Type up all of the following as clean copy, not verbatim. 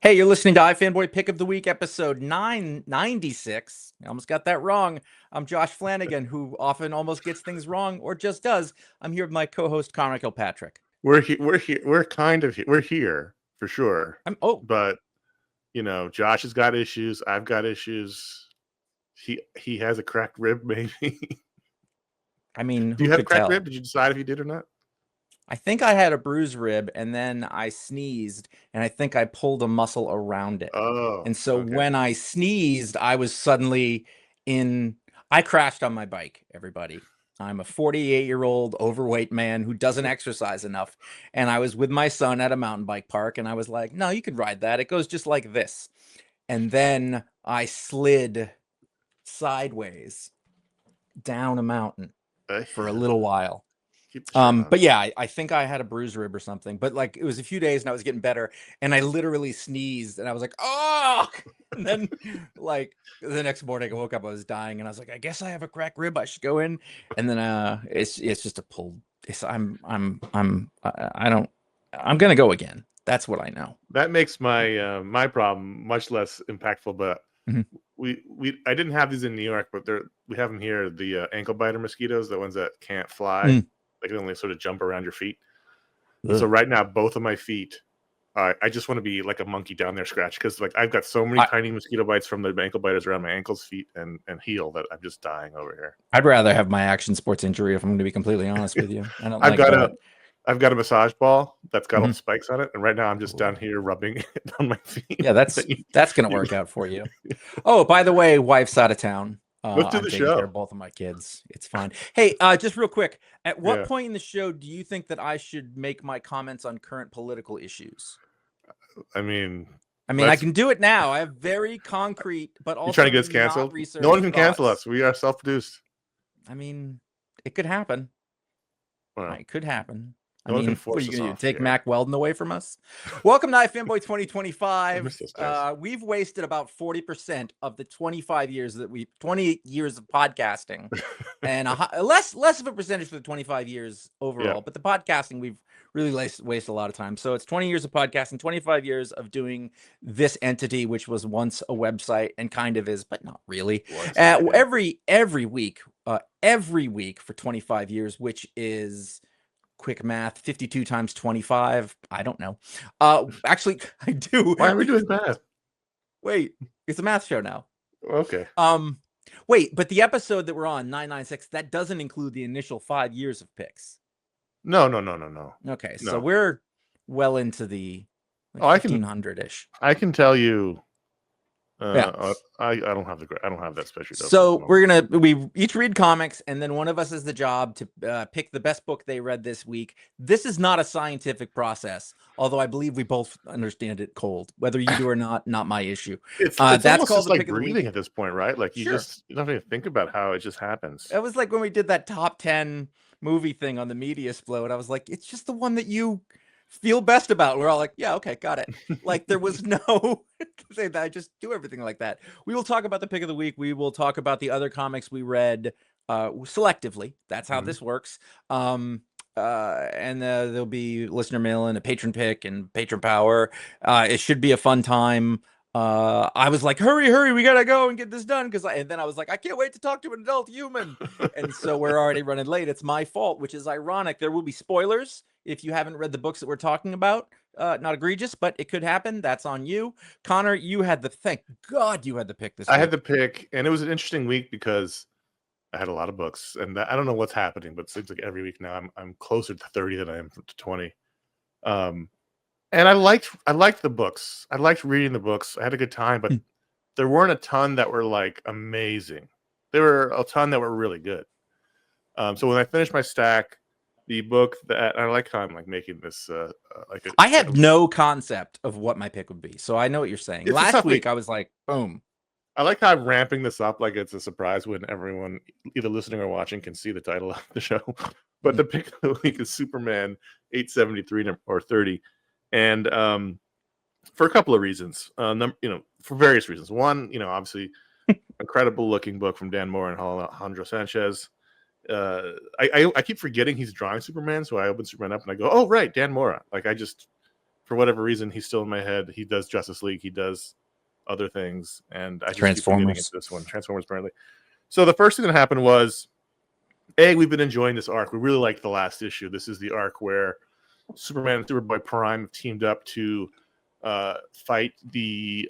Hey, you're listening to iFanboy Pick of the Week, episode 996. I almost got that wrong. I'm Josh Flanagan, who often almost gets things wrong or just does. I'm here with my co-host, Connor Kilpatrick. We're here. We're here for sure. But Josh has got issues. I've got issues. He has a cracked rib, maybe. I mean, do you have a cracked rib? Did you decide if you did or not? I think I had a bruised rib, and then I sneezed, and I think I pulled a muscle around it. Oh, and so when I sneezed, I was suddenly I crashed on my bike, everybody. I'm a 48-year-old overweight man who doesn't exercise enough. And I was with my son at a mountain bike park, and I was like, no, you can ride that. It goes just like this. And then I slid sideways down a mountain for a little while. But yeah, I think I had a bruised rib or something, but like it was a few days and I was getting better, and I literally sneezed and I was like, oh, and then like the next morning I woke up, I was dying, and I was like, I guess I have a cracked rib, I should go in. And then it's just a pulled. I'm gonna go again. That's what I know. That makes my my problem much less impactful. But I didn't have these in New York, but we have them here. The ankle biter mosquitoes, the ones that can't fly. They can only sort of jump around your feet. So right now, both of my feet, I just want to be like a monkey down there scratch, because like I've got so many tiny mosquito bites from the ankle biters around my ankles, feet, and heel that I'm just dying over here. I'd rather have my action sports injury, if I'm going to be completely honest with you. I don't. I've got a massage ball that's got all the spikes on it, and right now I'm just down here rubbing it on my feet. Yeah, that's going to work out for you. Oh, by the way, wife's out of town. Let's do the show. Care of both of my kids. It's fine. Hey, just real quick, at what point in the show do you think that I should make my comments on current political issues? I mean, I can do it now. I have very concrete, but also you're trying to get us canceled. No one can cancel us. We are self-produced. I mean, it could happen. Well, it could happen. No one can what are force you us going to off, do? Take Mac Weldon away from us? Welcome to iFanboy 2025. We've wasted about 40% of the 20 years of podcasting, and less of a percentage for the 25 years overall. Yeah. But the podcasting, we've really wasted a lot of time. So it's 20 years of podcasting, 25 years of doing this entity, which was once a website and kind of is, but not really. Every week for 25 years, which is quick math, 52 times 25. I don't know. Actually, I do. Why are we doing math? Wait, it's a math show now. Okay. Wait, but the episode that we're on, 996, that doesn't include the initial 5 years of picks. No. Okay, so we're well into the 1500-ish. I can tell you. I don't have that spreadsheet. So we each read comics, and then one of us has the job to pick the best book they read this week. This is not a scientific process, although I believe we both understand it cold. Whether you do or not my issue. It's that's called like breathing at this point, right? Like you don't even think about how it just happens. It was like when we did that top 10 movie thing on the media explode. I was like, it's just the one that you feel best about. We're all like, yeah, okay, got it. Like there was no say that I just do everything like that. We will talk about the pick of the week. We will talk about the other comics we read selectively. That's how this works. And there'll be listener mail and a patron pick and patron power. It should be a fun time. I was like, hurry, we gotta go and get this done, and then I was like, I can't wait to talk to an adult human. And so we're already running late. It's my fault, which is ironic. There will be spoilers if you haven't read the books that we're talking about. Not egregious, but it could happen. That's on you. Connor, you had thank God you had the pick this week. I had the pick, and it was an interesting week because I had a lot of books, and I don't know what's happening, but it seems like every week now I'm closer to 30 than I am to 20. And I liked the books. I liked reading the books. I had a good time, but there weren't a ton that were like amazing. There were a ton that were really good. So when I finished my stack, the book that I like how I'm like making this I had no concept of what my pick would be, so I know what you're saying. Last week I was like, boom. I like how I'm ramping this up like it's a surprise when everyone either listening or watching can see the title of the show. But the pick of the week is Superman 873 or 30. And for a couple of reasons, for various reasons. One, obviously, incredible looking book from Dan Mora and Alejandro Sanchez. I keep forgetting he's drawing Superman, so I open Superman up and I go, oh right, Dan Mora. Like I just for whatever reason, he's still in my head. He does Justice League. He does other things, and I just keep forgetting into this one. Transformers, apparently. So the first thing that happened was, we've been enjoying this arc. We really liked the last issue. This is the arc where Superman and Superboy Prime have teamed up to fight the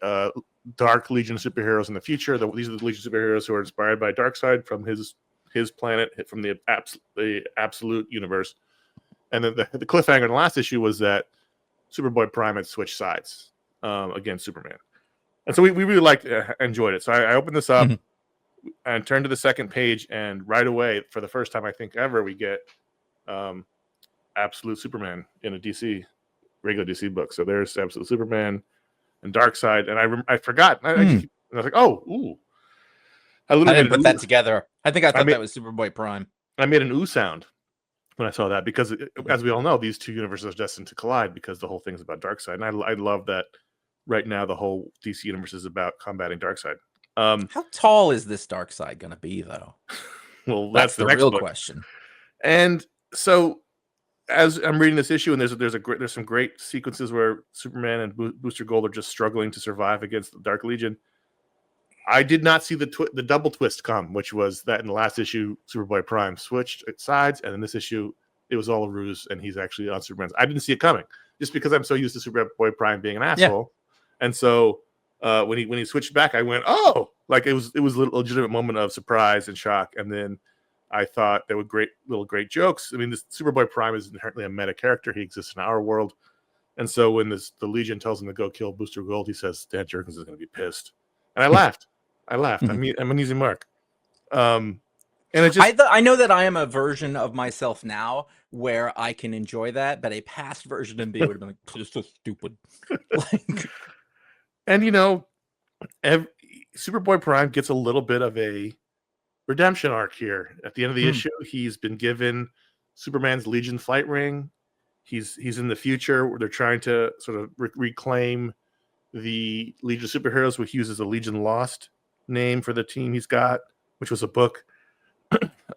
Dark Legion of superheroes in the future. These are the Legion of superheroes who are inspired by Darkseid from his planet, from the absolute universe. And then the cliffhanger in the last issue was that Superboy Prime had switched sides against Superman. And so we really enjoyed it. So I opened this up and turned to the second page, and right away, for the first time I think ever, we get Absolute Superman in a regular DC book. So there's Absolute Superman and Darkseid, and I forgot. I was like, oh, ooh. I didn't put that together. I think I thought that was Superboy Prime. I made an ooh sound when I saw that, because as we all know, these two universes are destined to collide, because the whole thing's about Darkseid. And I love that right now the whole DC universe is about combating Darkseid. How tall is this Darkseid going to be, though? Well, that's the real question. And so, as I'm reading this issue, and there's some great sequences where Superman and Booster Gold are just struggling to survive against the Dark Legion. I did not see the double twist come, which was that in the last issue, Superboy Prime switched sides, and in this issue, it was all a ruse, and he's actually on Superman's. I didn't see it coming, just because I'm so used to Superboy Prime being an asshole, and so when he switched back, I went, oh, like it was a legitimate moment of surprise and shock, and then I thought there were great jokes. I mean, this Superboy Prime is inherently a meta character. He exists in our world, and so when the Legion tells him to go kill Booster Gold, he says Dan Jurgens is going to be pissed, and I laughed. I'm an easy mark. And it just I know that I am a version of myself now where I can enjoy that, but a past version of me would have been like, this is so stupid. And Superboy Prime gets a little bit of a redemption arc here. At the end of the issue, he's been given Superman's Legion flight ring. He's in the future where they're trying to sort of reclaim the Legion of Superheroes, which uses a Legion Lost name for the team he's got, which was a book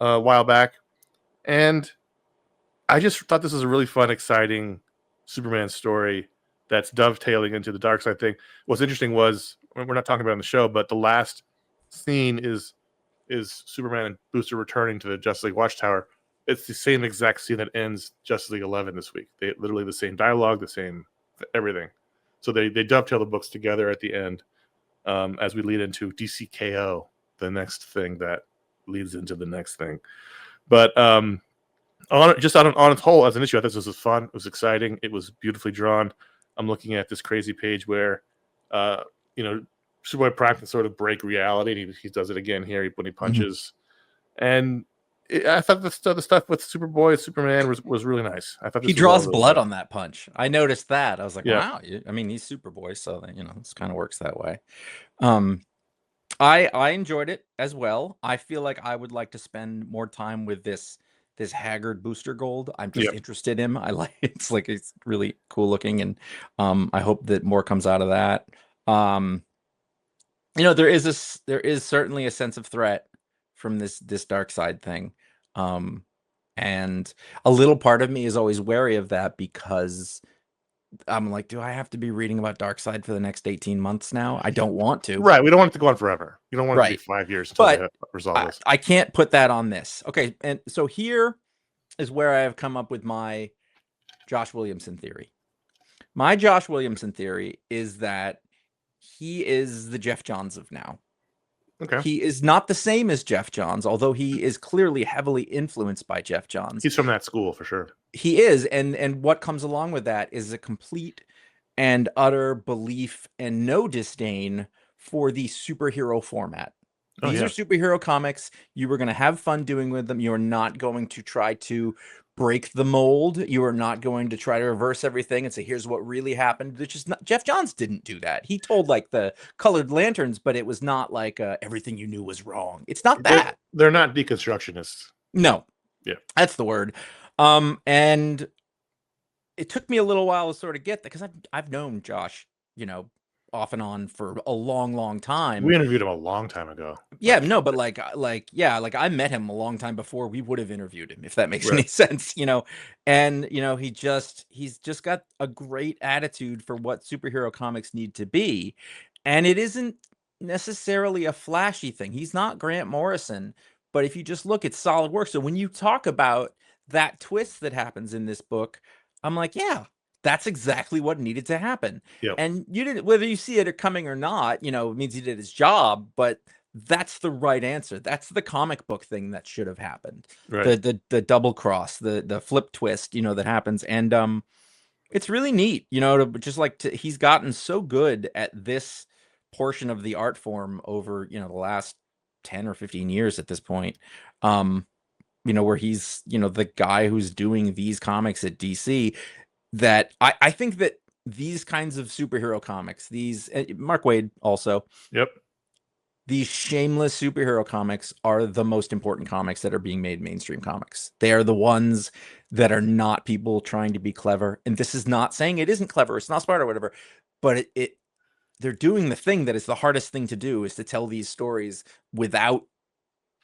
a while back. And I just thought this was a really fun, exciting Superman story that's dovetailing into the Darkseid thing. What's interesting was, we're not talking about it on the show, but the last scene is Superman and Booster returning to the Justice League Watchtower. It's the same exact scene that ends Justice League 11 this week. They literally the same dialogue, the same everything. So they dovetail the books together at the end, as we lead into DCKO, the next thing that leads into the next thing. But on its whole, as an issue, I thought this was fun. It was exciting. It was beautifully drawn. I'm looking at this crazy page where, Superboy Prime can sort of break reality. And he does it again here when he punches. And I thought the stuff with Superboy and Superman was really nice. I thought he draws blood on that punch. I noticed that. I was like, wow. I mean, he's Superboy, so this kind of works that way. I enjoyed it as well. I feel like I would like to spend more time with this haggard Booster Gold. I'm just interested in him. It's really cool looking, and I hope that more comes out of that. There is certainly a sense of threat from this Darkseid thing. And a little part of me is always wary of that, because I'm like, do I have to be reading about Darkseid for the next 18 months now? I don't want to. Right. We don't want it to go on forever. You don't want it to be 5 years until they resolve this. I can't put that on this. Okay. And so here is where I have come up with my Josh Williamson theory. My Josh Williamson theory is that he is the Jeff Johns of now. Okay. He is not the same as Jeff Johns, although he is clearly heavily influenced by Jeff Johns. He's from that school for sure. He is, and what comes along with that is a complete and utter belief and no disdain for the superhero format. These are superhero comics. You were going to have fun doing with them. You're not going to try to break the mold. You are not going to try to reverse everything and say, here's what really happened. Which is not, Jeff Johns didn't do that. He told the colored lanterns, but it was not everything you knew was wrong. It's not that. They're not deconstructionists. No. Yeah. That's the word. And it took me a little while to sort of get that, because I've known Josh, off and on for a long time. We interviewed him a long time ago. Yeah, no, but yeah, like I met him a long time before we would have interviewed him, if that makes Right. any sense, you know. And you know, he's just got a great attitude for what superhero comics need to be. And it isn't necessarily a flashy thing. He's not Grant Morrison, but if you just look at solid work. So when you talk about that twist that happens in this book, I'm like, yeah, that's exactly what needed to happen. Yep. And you didn't, whether you see it coming or not, you know, it means he did his job, but that's the right answer. That's the comic book thing that should have happened. Right. The double cross, the flip twist, you know, that happens. And it's really neat, you know, to just like he's gotten so good at this portion of the art form over, you know, the last 10 or 15 years at this point. You know, where he's, you know, the guy who's doing these comics at DC, that I think that these kinds of superhero comics, these Mark Waid also, Yep. these shameless superhero comics are the most important comics that are being made mainstream comics. They are the ones that are not people trying to be clever. And this is not saying it isn't clever, it's not smart or whatever, but they're doing the thing that is the hardest thing to do, is to tell these stories without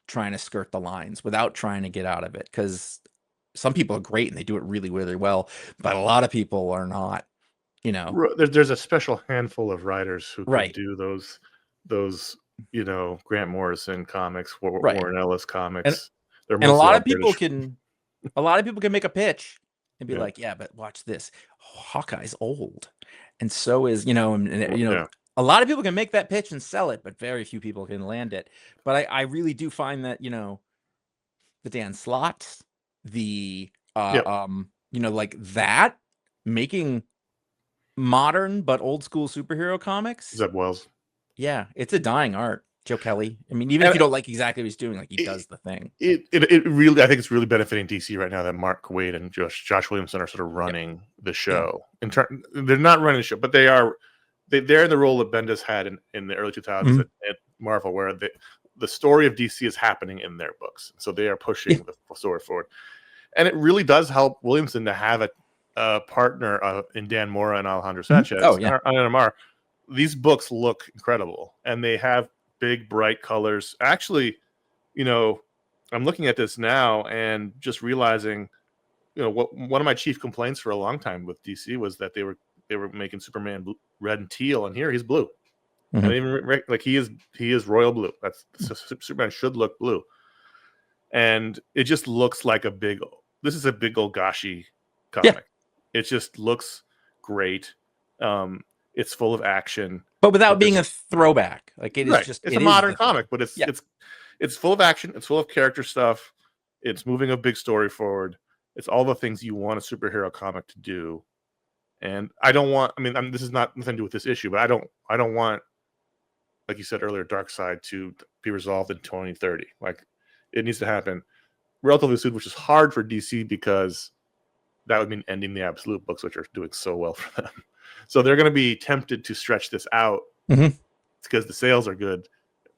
trying to skirt the lines, without trying to get out of it. Because some people are great and they do it really, really well, but a lot of people are not, you know. There's a special handful of writers who Right. could do those, you know, Grant Morrison comics, Right. Warren Ellis comics. They're And a mostly lot all of people British. can make a pitch and be Yeah. like, yeah, but watch this. Hawkeye's old. And so is, you know, and you know, Yeah. a lot of people can make that pitch and sell it, but very few people can land it. But I really do find that, you know, the Dan Slott, the Yep. you know, like that, making modern but old school superhero comics. Zeb Wells. Yeah, it's a dying art. Joe Kelly. I mean, even if you don't like exactly what he's doing, like he does the thing. It really, I think it's really benefiting DC right now that Mark Waid and Josh Williamson are sort of running the show. They're not running the show, but they're in the role that Bendis had in the early 2000s at Marvel, where the story of DC is happening in their books, so they are pushing the story forward. And it really does help Williamson to have a partner in Dan Mora and Alejandro Sanchez. Oh yeah, and these books look incredible, and they have big, bright colors. Actually, you know, I'm looking at this now and just realizing, you know, one of my chief complaints for a long time with DC was that they were making Superman red and teal, and here he's blue. And even like he is royal blue. That's Superman should look blue, and it just looks like this is a big old Gashi comic. Yeah. It just looks great. It's full of action, but without being a throwback. Like it is just it's a modern comic, but it's full of action. It's full of character stuff. It's moving a big story forward. It's all the things you want a superhero comic to do. And I don't want. I mean, this is not nothing to do with this issue, but I don't want, like you said earlier, Darkseid to be resolved in 2030. Like it needs to happen relatively soon, which is hard for DC because that would mean ending the Absolute books, which are doing so well for them. So they're going to be tempted to stretch this out because the sales are good,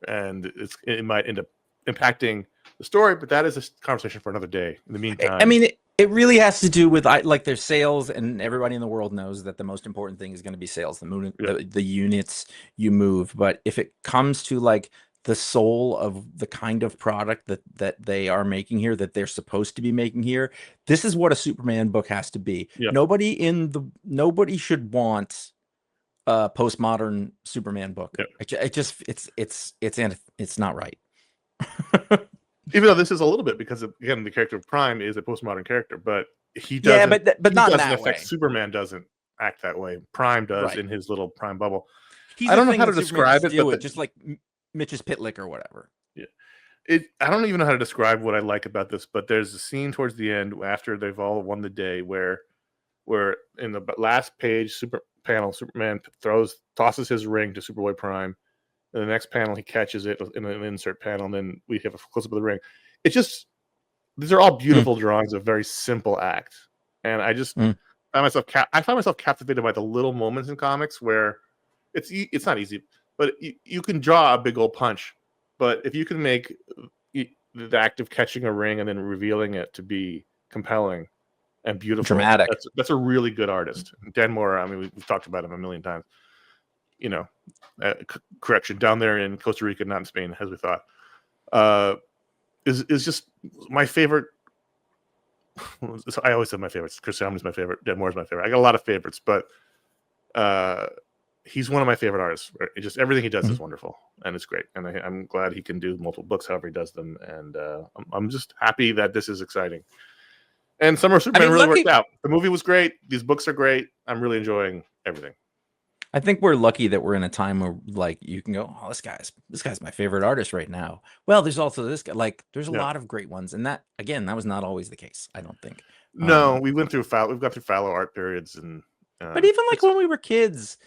and it might end up impacting the story. But that is a conversation for another day. In the meantime, I mean, it really has to do with like their sales, and everybody in the world knows that the most important thing is going to be sales, the units you move. But if it comes to like the soul of the kind of product that they are making here, that they're supposed to be making here, this is what a Superman book has to be. Yep. Nobody should want a postmodern Superman book. Yep. It's not right. Even though this is a little bit, because again, the character of Prime is a postmodern character, but he doesn't. Yeah, but not in that way. Superman doesn't act that way. Prime does in his little Prime bubble. I don't know how to describe it, but just like Mitch's Pitlick or whatever. Yeah, I don't even know how to describe what I like about this, but there's a scene towards the end after they've all won the day where in the last page, Superman tosses his ring to Superboy Prime. In the next panel, he catches it in an insert panel, and then we have a close up of the ring. It's just, these are all beautiful drawings of a very simple act, and I just find myself captivated by the little moments in comics where it's not easy, but you can draw a big old punch, but if you can make the act of catching a ring and then revealing it to be compelling and beautiful, dramatic, that's a really good artist. Dan Mora, I mean, we've talked about him a million times. correction, down there in Costa Rica, not in Spain, as we thought, is just my favorite. I always have my favorites. Chris Salmon's my favorite. Deb Moore's my favorite. I got a lot of favorites, but he's one of my favorite artists. Just everything he does is wonderful, and it's great. And I'm glad he can do multiple books, however he does them. And I'm just happy that this is exciting. And Summer of Superman really worked out. The movie was great. These books are great. I'm really enjoying everything. I think we're lucky that we're in a time where like you can go, oh, this guy's my favorite artist right now. Well, there's also this guy. Like, there's a lot of great ones, and that was not always the case. I don't think. No, we've gone through fallow art periods, and but even like when we were kids,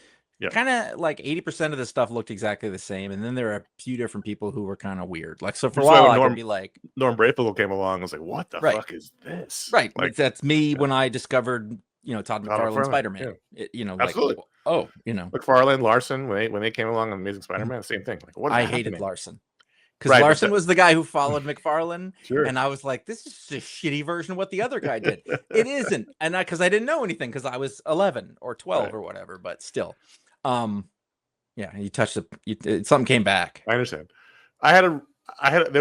kind of like 80% of the stuff looked exactly the same, and then there are a few different people who were kind of weird. Like, so for a while, I could be like, Norm Brayfield came along. I was like, what the fuck is this? Right, like that's me when I discovered Todd McFarlane Spider-Man. Absolutely. Like, McFarlane, Larson, when they came along on Amazing Spider-Man, same thing. Like, what is happening? Hated Larson. Because Larson was the guy who followed McFarlane, and I was like, "This is just a shitty version of what the other guy did." It isn't, and because I didn't know anything because I was 11 or 12 or whatever. But still, you touched something came back. I understand. There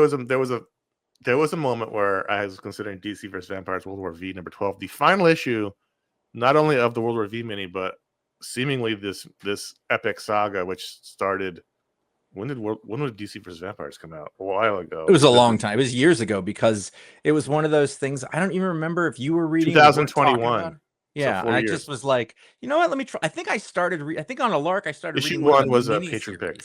was a moment where I was considering DC versus Vampires World War V #12, the final issue, not only of the World War V mini, but seemingly this epic saga, which started. When did DC vs. Vampires come out? A while ago. It was a long time. It was years ago because it was one of those things. I don't even remember if you were reading 2021. Yeah, so I just was like, you know what? Let me try. I think I started. I think on a lark, I started. Issue 1 was a Patron Pick.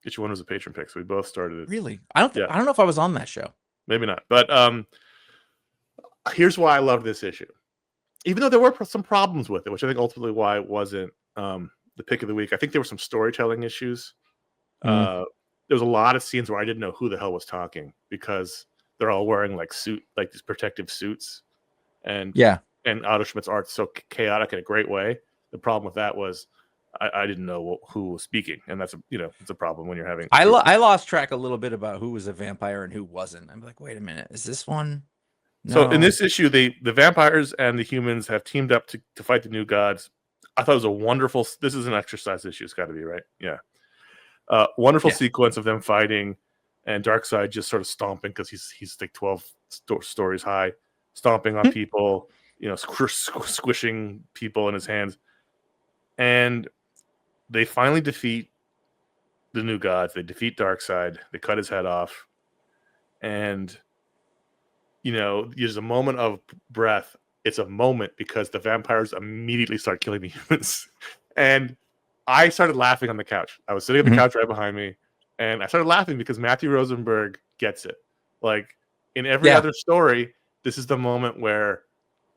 Issue 1 was a Patron Pick, so we both started it. Really? I don't know if I was on that show. Maybe not. But here's why I love this issue. Even though there were some problems with it, which I think ultimately why it wasn't the pick of the week. I think there were some storytelling issues. There was a lot of scenes where I didn't know who the hell was talking because they're all wearing like these protective suits, and Otto Schmidt's art's so chaotic in a great way. The problem with that was I didn't know who was speaking, and that's it's a problem when you're having. I lost track a little bit about who was a vampire and who wasn't. I'm like, wait a minute, is this one? No. So in this issue, the vampires and the humans have teamed up to fight the new gods. I thought it was a wonderful. This is an exercise issue. It's got to be right. Yeah. Wonderful sequence of them fighting, and Darkseid just sort of stomping because he's like 12 stories high, stomping on people, squishing people in his hands, and they finally defeat the new gods. They defeat Darkseid. They cut his head off, and there's a moment of breath. It's a moment because the vampires immediately start killing the humans, and I started laughing on the couch. I was sitting on the couch right behind me, and I started laughing because Matthew Rosenberg gets it. Like in every other story, this is the moment where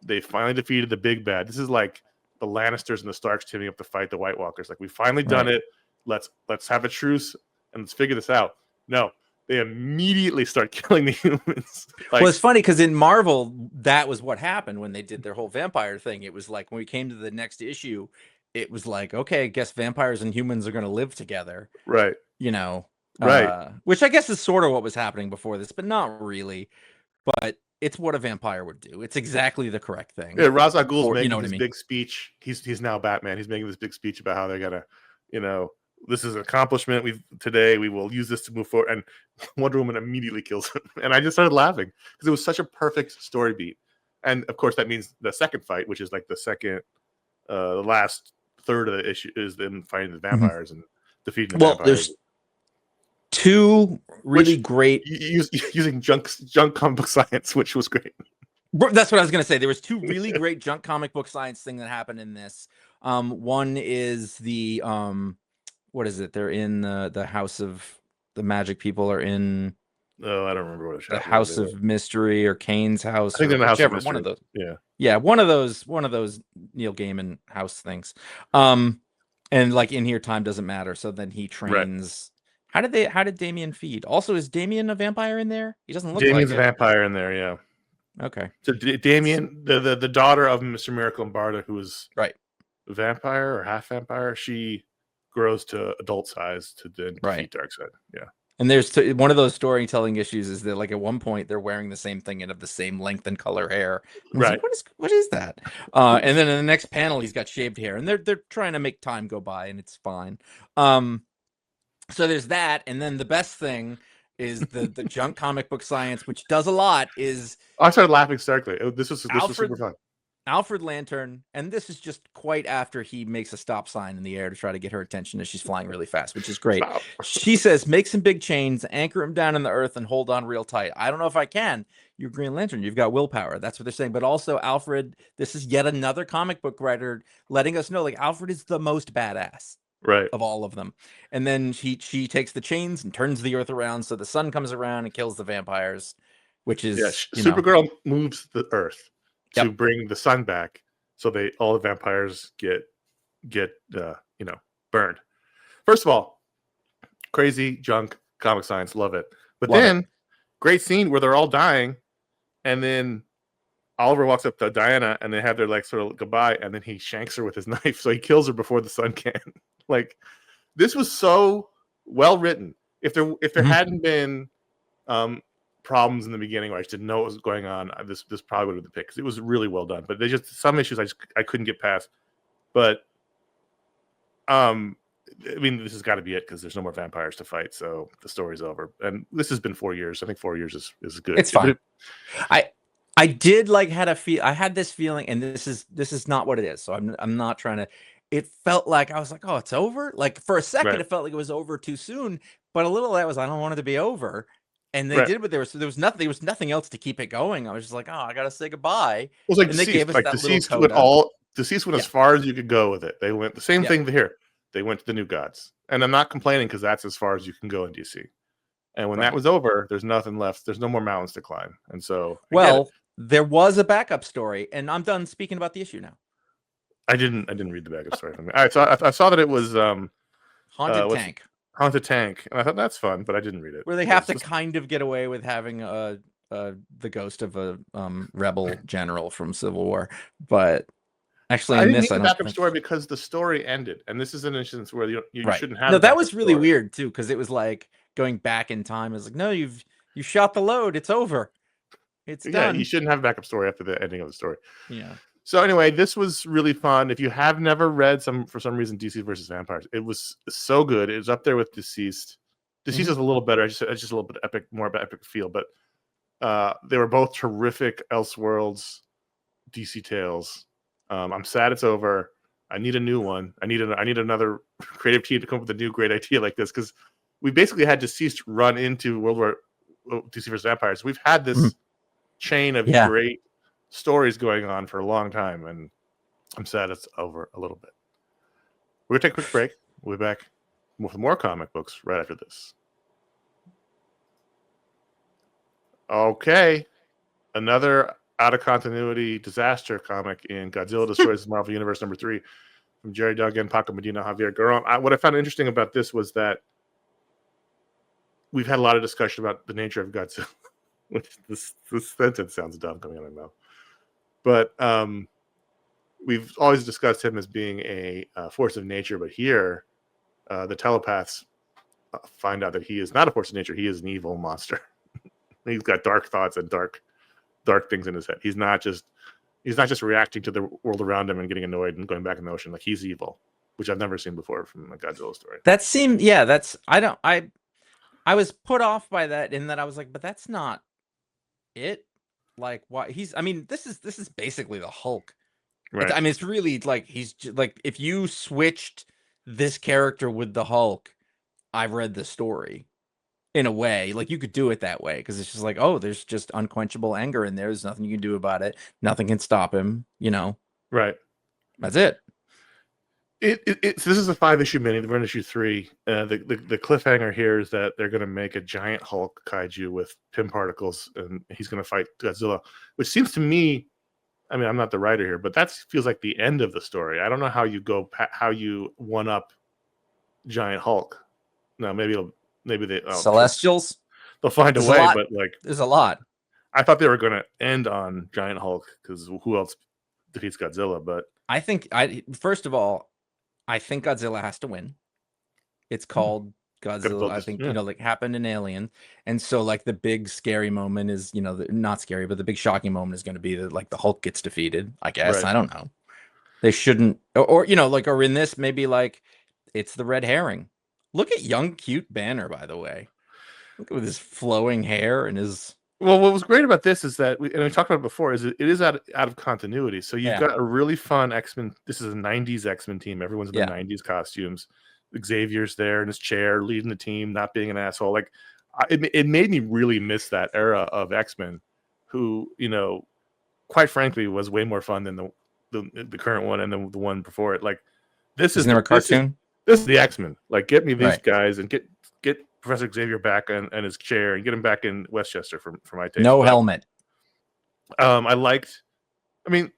they finally defeated the big bad. This is like the Lannisters and the Starks teaming up to fight the White Walkers. Like, we finally done it. Let's have a truce and let's figure this out. No, they immediately start killing the humans. Well, it's funny because in Marvel, that was what happened when they did their whole vampire thing. It was like when we came to the next issue, it was like, okay, I guess vampires and humans are going to live together. Right. Right. Which I guess is sort of what was happening before this, but not really. But it's what a vampire would do. It's exactly the correct thing. Yeah, Ra's al Ghul's making this big speech. He's now Batman. He's making this big speech about how they're gonna, this is an accomplishment. Today we will use this to move forward. And Wonder Woman immediately kills him. And I just started laughing because it was such a perfect story beat. And of course that means the second fight, which is like the last third of the issue, is them fighting the vampires and defeating the vampires. There's two really great using junk comic book science, which was great. That's what I was going to say. There was two really great junk comic book science thing that happened in this. One is the what is it? They're in the house of the magic people are in. Oh, I don't remember what the House of Mystery or Kane's house. I think they're in the House of Mystery. One of those. Yeah, one of those Neil Gaiman house things. And like in here, time doesn't matter. So then he trains. Right. How did Damien feed? Also, is Damien a vampire in there? He doesn't look Damien's like a vampire in there, yeah. Okay. So Damien, the daughter of Mr. Miracle and Barda, who is right, a vampire or half vampire, she grows to adult size to then defeat Darkseid. Yeah. And there's one of those storytelling issues is that like at one point they're wearing the same thing and have the same length and color hair. And I was Right. like, what is that? And then in the next panel he's got shaved hair, and they're trying to make time go by, and it's fine. So there's that, and then the best thing is the junk comic book science, which does a lot, is I started laughing starkly. This was Alfred super fun. Alfred Lantern, and this is just quite after he makes a stop sign in the air to try to get her attention as she's flying really fast, which is great. Stop. She says, make some big chains, anchor him down in the earth, and hold on real tight. I don't know if I can. You're Green Lantern. You've got willpower. That's what they're saying. But also, Alfred, this is yet another comic book writer letting us know, like, Alfred is the most badass Right. of all of them. And then she takes the chains and turns the earth around so the sun comes around and kills the vampires, which is, Supergirl moves the earth to Yep. bring the sun back, so all the vampires get burned. First of all, crazy junk comic science, love it. But then great scene where they're all dying, and then Oliver walks up to Diana and they have their like sort of goodbye, and then he shanks her with his knife, so he kills her before the sun can. Like, this was so well written. If there hadn't been problems in the beginning where I just didn't know what was going on, this probably would have been the pick, because it was really well done. But there's just some issues I couldn't get past. But I mean, this has got to be it, because there's no more vampires to fight, so the story's over. And this has been 4 years. I think 4 years is good. It's fine. I did like I had this feeling, and this is not what it is. So I'm not trying to. It felt like I was like, oh, it's over. Like for a second, Right. It felt like it was over too soon. But a little of that was, I don't want it to be over. And they Right. did what there was nothing else to keep it going. I was just like, oh, I gotta say goodbye. It was like and Deceased. they gave us Like that Deceased little went coda. Deceased went as Yeah. far as you could go with it. They went the same Yeah. thing here. They went to the New Gods, and I'm not complaining, because that's as far as you can go in DC. And when that was over, there's nothing left. There's no more mountains to climb. And so, there was a backup story, and I'm done speaking about the issue now. I didn't read the backup story. I saw that it was Haunted Tank. Haunted Tank, and I thought that's fun, but I didn't read it. Where they have to kind of get away with having the ghost of a rebel general from Civil War, but actually, I in didn't this, need I the don't backup story because the story ended, and this is an instance where you shouldn't have. No, that was really weird too, because it was like going back in time. It's like, no, you shot the load. It's over. It's done. You shouldn't have a backup story after the ending of the story. Yeah. So anyway, this was really fun. If you have never read for some reason DC versus Vampires, it was so good. It was up there with Deceased. Deceased is a little better. It's just a little bit epic, more of an epic feel. But they were both terrific Elseworlds DC tales. I'm sad it's over. I need a new one. I need another creative team to come up with a new great idea like this, because we basically had Deceased run into DC versus Vampires. We've had this chain of great stories going on for a long time, and I'm sad it's over a little bit. We're gonna take a quick break. We'll be back with more comic books right after this. Okay, another out of continuity disaster comic in Godzilla Destroys the Marvel Universe #3 from Jerry Duggan, Paco Medina, Javier Garron. What I found interesting about this was that we've had a lot of discussion about the nature of Godzilla. Which this sentence sounds dumb coming out of my mouth. But we've always discussed him as being a force of nature, but here the telepaths find out that he is not a force of nature. He is an evil monster. He's got dark thoughts and dark things in his head. He's not just reacting to the world around him and getting annoyed and going back in the ocean. Like, he's evil, which I've never seen before from a Godzilla story. That seemed, I was put off by that, in that I was like, but that's not it. Like, why this is basically the Hulk. Right. It's really like, he's like, if you switched this character with the Hulk, I've read the story in a way. Like, you could do it that way, because it's just like, oh, there's just unquenchable anger in there. There's nothing you can do about it. Nothing can stop him. Right. That's it. This is a 5-issue mini. We're in issue 3. The cliffhanger here is that they're going to make a giant Hulk kaiju with Pym particles, and he's going to fight Godzilla, which seems to me, I mean, I'm not the writer here, but that feels like the end of the story. I don't know how you one up giant Hulk. No, maybe they Celestials. They'll find a way, but like, there's a lot. I thought they were going to end on giant Hulk, because who else defeats Godzilla? But first of all, I think Godzilla has to win. It's called Godzilla, I think, like happened in Alien. And so like the big scary moment is, not scary, but the big shocking moment is going to be that like the Hulk gets defeated, I guess. Right. I don't know. They shouldn't, or in this, maybe like it's the red herring. Look at young, cute Banner, by the way. Look at his flowing hair and his. Well, what was great about this is that, and we talked about it before, is it is out of continuity. So you've got a really fun X-Men. This is a 90s X-Men team. Everyone's in the 90s costumes. Xavier's there in his chair, leading the team, not being an asshole. Like, it made me really miss that era of X-Men, who, quite frankly, was way more fun than the current one and the one before it. Like, Isn't there a cartoon? This is the X-Men. Like, get me these guys and get Professor Xavier back and his chair and get him back in Westchester for my taste. No helmet. I mean,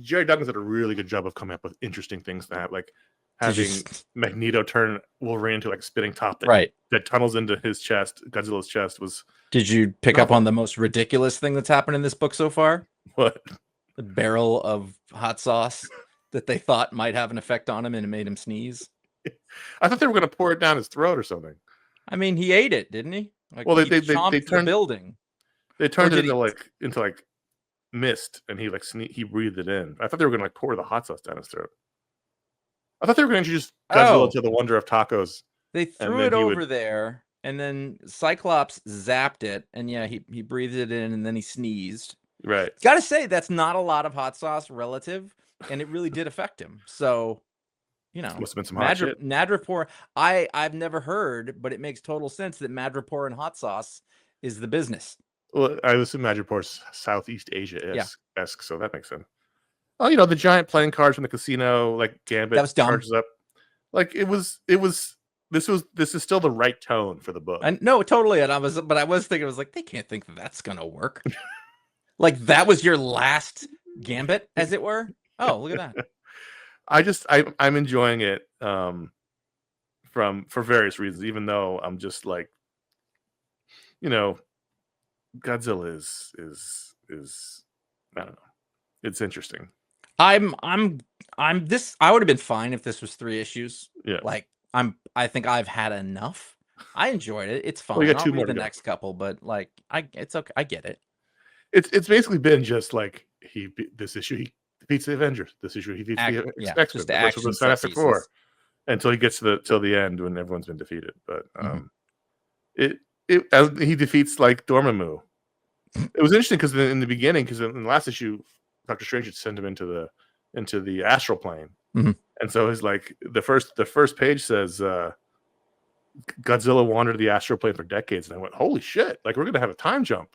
Jerry Duggan's did a really good job of coming up with interesting things to have, like having Magneto turn Wolverine into like a spinning top that tunnels into his chest, Godzilla's chest. Did you pick up on the most ridiculous thing that's happened in this book so far? What? The barrel of hot sauce that they thought might have an effect on him and it made him sneeze. I thought they were going to pour it down his throat or something. I mean, he ate it, didn't he? Like, well, they chomped turned the building. They turned it into like mist, and he breathed it in. I thought they were going to like pour the hot sauce down his throat. I thought they were going to introduce Godzilla to the wonder of tacos. They threw it over there, and then Cyclops zapped it, and he breathed it in, and then he sneezed. Right. Got to say, that's not a lot of hot sauce relative, and it really did affect him. So, must have been some hot shit. Madripoor, I've never heard, but it makes total sense that Madripoor and hot sauce is the business. Well, I assume Madripoor's Southeast Asia-esque, so that makes sense. Oh, the giant playing cards from the casino, like Gambit, that was dumb. Charges up. Like this is still the right tone for the book. No, totally. And I was thinking, like, they can't think that's gonna work. Like that was your last Gambit, as it were. Oh, look at that. I'm enjoying it for various reasons, even though I'm just like, Godzilla is I don't know. It's interesting. I would have been fine if this was 3 issues. Yeah. Like I think I've had enough. I enjoyed it. It's fine. Well, I'll read the next couple, but like it's okay. I get it. It's basically been just like this issue he defeats the Avengers. This issue he defeats the X-Men. Just the action Fantastic Four until he gets till the end when everyone's been defeated. But he defeats like Dormammu. It was interesting because in the beginning, because in the last issue, Doctor Strange had sent him into the astral plane, and so it's like the first page says Godzilla wandered the astral plane for decades, and I went, holy shit! Like we're gonna have a time jump.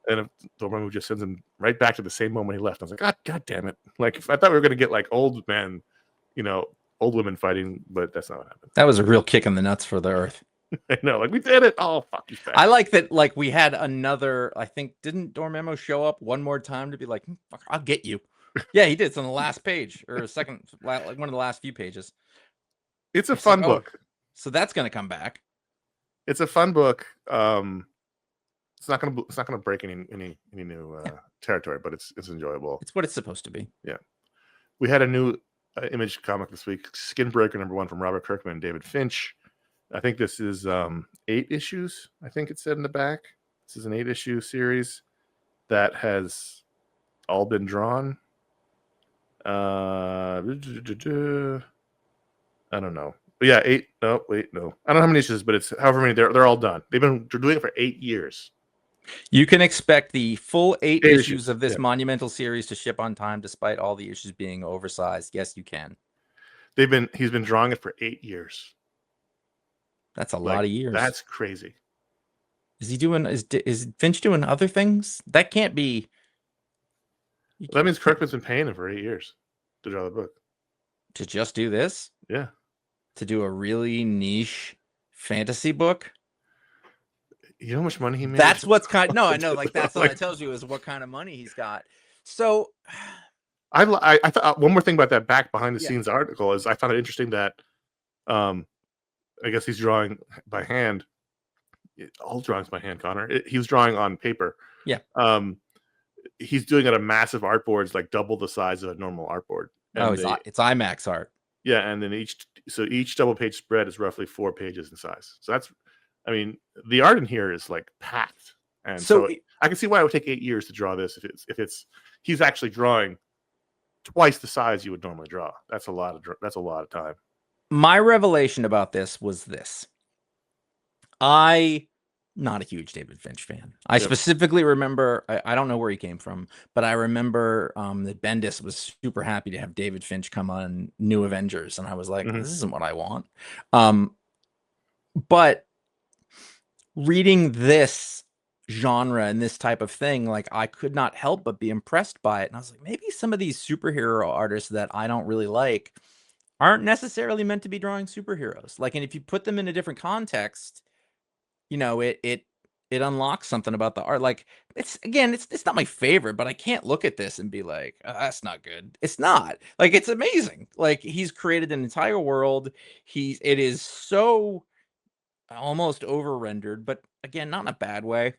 And Dormammu just sends him right back to the same moment he left. I was like, God damn it! Like I thought we were gonna get like old men, old women fighting, but that's not what happened. That was a real kick in the nuts for the Earth. I know, like we did it. Oh fuck you! I like that. Like we had another. I think didn't Dormammu show up one more time to be like, fuck, I'll get you. Yeah, he did. It's on the last page or second, like one of the last few pages. It's a fun book. So that's gonna come back. It's a fun book. It's not gonna break any new territory, but it's enjoyable. It's what it's supposed to be. Yeah, we had a new Image comic this week, Skinbreaker #1 from Robert Kirkman and David Finch. I think this is 8 issues. I think it said in the back. This is an 8-issue series that has all been drawn. I don't know. But yeah, 8. No, wait, no. I don't know how many issues, but it's however many. They're all done. They're doing it for 8 years. You can expect the full 8 issues of this monumental series to ship on time, despite all the issues being oversized. Yes, you can. He's been drawing it for 8 years. That's a lot of years. That's crazy. Is Finch doing other things? That can't be. That means Kirkman's been paying him for 8 years to draw the book. To just do this? Yeah. To do a really niche fantasy book? You know how much money he made? That's what's No, I know. Like that's all that tells you is what kind of money he's got. So I thought one more thing about that back behind the scenes article is I found it interesting that I guess he's drawing by hand. All drawings by hand, Connor. He was drawing on paper. Yeah. He's doing it on massive art boards, like double the size of a normal art board. And it's IMAX art. Yeah, and then So each double page spread is roughly 4 pages in size. So that's, I mean, the art in here is like packed, and so I can see why it would take 8 years to draw this if it's he's actually drawing twice the size you would normally draw. That's a lot of time. My revelation about this was this. Not a huge David Finch fan. I specifically remember, I don't know where he came from, but I remember that Bendis was super happy to have David Finch come on New Avengers, and I was like, this isn't what I want. But reading this genre and this type of thing, like, I could not help but be impressed by it. And I was like, maybe some of these superhero artists that I don't really like aren't necessarily meant to be drawing superheroes. Like, and if you put them in a different context, you know, it unlocks something about the art. Like, it's not my favorite, but I can't look at this and be like, oh, that's not good. It's not. Like, it's amazing. Like, he's created an entire world. It is so almost over rendered, but again, not in a bad way.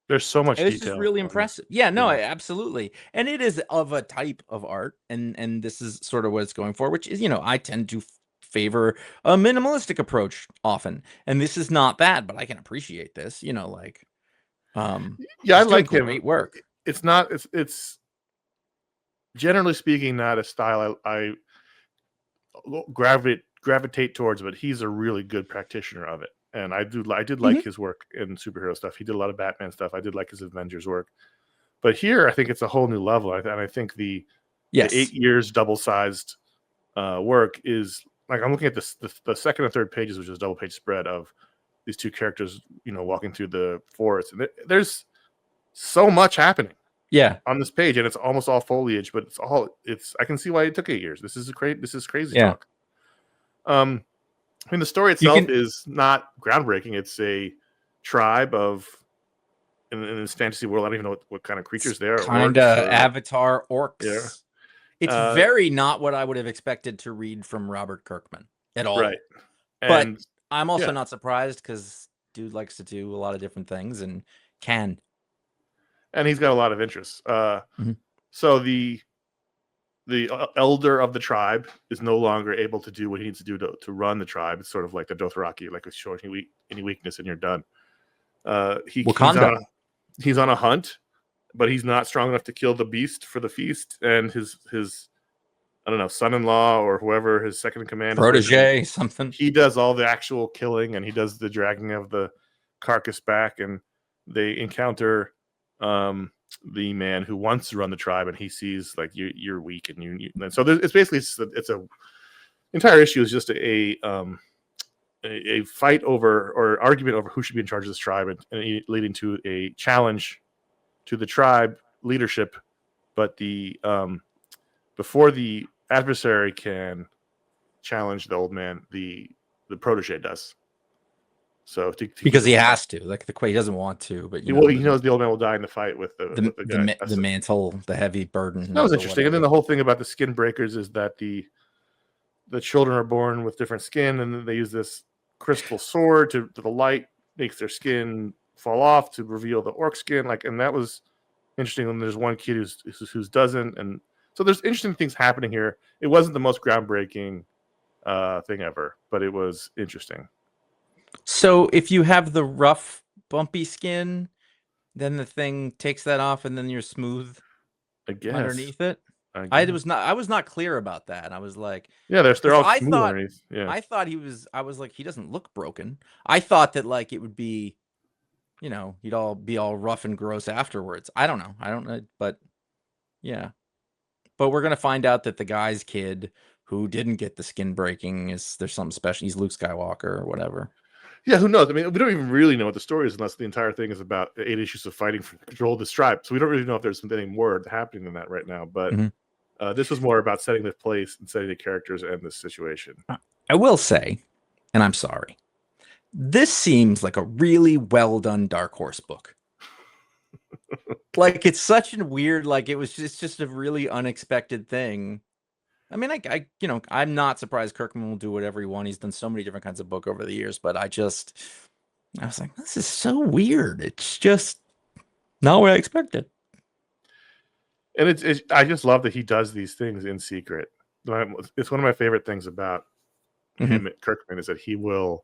There's so much detail. This is really impressive. Yeah, no, absolutely. And it is of a type of art, and this is sort of what it's going for, which is, you know, I tend to favor a minimalistic approach often, and this is not bad, but I can appreciate this, you know, like, I like him. Great work. It's generally speaking not a style I gravitate towards, but he's a really good practitioner of it, and I did like his work in superhero stuff. He did a lot of Batman stuff. I did like his Avengers work, but here I think it's a whole new level. And I think the 8 years double-sized work is, like, I'm looking at the second and third pages, which is a double page spread of these two characters, you know, walking through the forest, and there's so much happening. On this page, and it's almost all foliage, but I can see why it took 8 years. This is crazy talk. I mean, the story itself is not groundbreaking. It's a tribe in this fantasy world. I don't even know what kind of creatures they are. Kind of Avatar orcs. Yeah. It's very not what I would have expected to read from Robert Kirkman at all. Right. But I'm also not surprised, because dude likes to do a lot of different things and can. And he's got a lot of interests. So the elder of the tribe is no longer able to do what he needs to do to run the tribe. It's sort of like the Dothraki, like, showing any weakness and you're done. He's on a hunt, but he's not strong enough to kill the beast for the feast. And his I don't know, son-in-law or whoever his second in command, protege, something. He does all the actual killing, and he does the dragging of the carcass back, and they encounter the man who wants to run the tribe, and he sees, like, you're weak, and so it's basically it's a entire issue is just a fight over, or argument over, who should be in charge of this tribe, and leading to a challenge to the tribe leadership. But before the adversary can challenge the old man, the protege does. So because he has to, like, he doesn't want to, but he knows the old man will die in the fight with the mantle, the heavy burden. That was interesting. And then the whole thing about the Skinbreakers is that the children are born with different skin, and then they use this crystal sword to the light makes their skin fall off to reveal the orc skin. Like, and that was interesting. And there's one kid who doesn't, and so there's interesting things happening here. It wasn't the most groundbreaking thing ever, but it was interesting. So if you have the rough, bumpy skin, then the thing takes that off, and then you're smooth, I guess, underneath it. I was not clear about that. I was like, yeah, they're all smooth underneath. Yeah. I thought I was like, he doesn't look broken. I thought that, like, it would be, you know, he'd be all rough and gross afterwards. I don't know, but yeah. But we're gonna find out that the guy's kid who didn't get the skin breaking there's something special. He's Luke Skywalker or whatever. Yeah, who knows? I mean, we don't even really know what the story is unless the entire thing is about 8 issues of fighting for control of this tribe. So we don't really know if there's anything more happening than that right now. But this was more about setting the place and setting the characters and the situation. I will say, and I'm sorry, this seems like a really well done Dark Horse book. Like, it's such a weird, like, it's just a really unexpected thing. I mean, I'm not surprised Kirkman will do whatever he wants. He's done so many different kinds of book over the years, but I was like, this is so weird. It's just not what I expected. And I just love that he does these things in secret. It's one of my favorite things about him at Kirkman, is that he will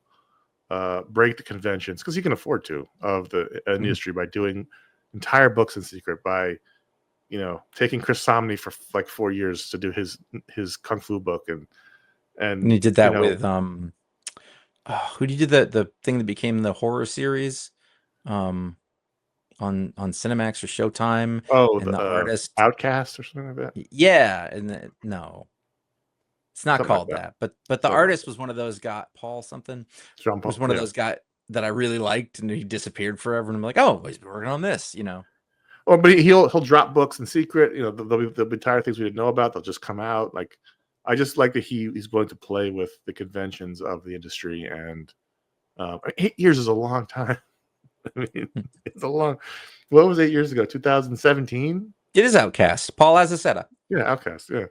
break the conventions, because he can afford to, of the industry by doing entire books in secret, by taking Chris Samnee for like 4 years to do his kung fu book, And he did that with who did you do the thing that became the horror series on Cinemax or Showtime? Oh, and the artist Outcast or something like that. Yeah, and no, it's not Something like called that. that. But the artist was one of those guys, Paul something. Jean-Paul, Was one of those guys that I really liked, and he disappeared forever. And I'm like, oh, he's working on this, Well, but he'll drop books in secret. There'll be entire things we didn't know about. They'll just come out. Like, I just like that he's willing to play with the conventions of the industry. And 8 years is a long time. I mean, it's a long. What was 8 years ago? 2017. It is Outcast. Paul Azaceta. Yeah, Outcast. Yeah.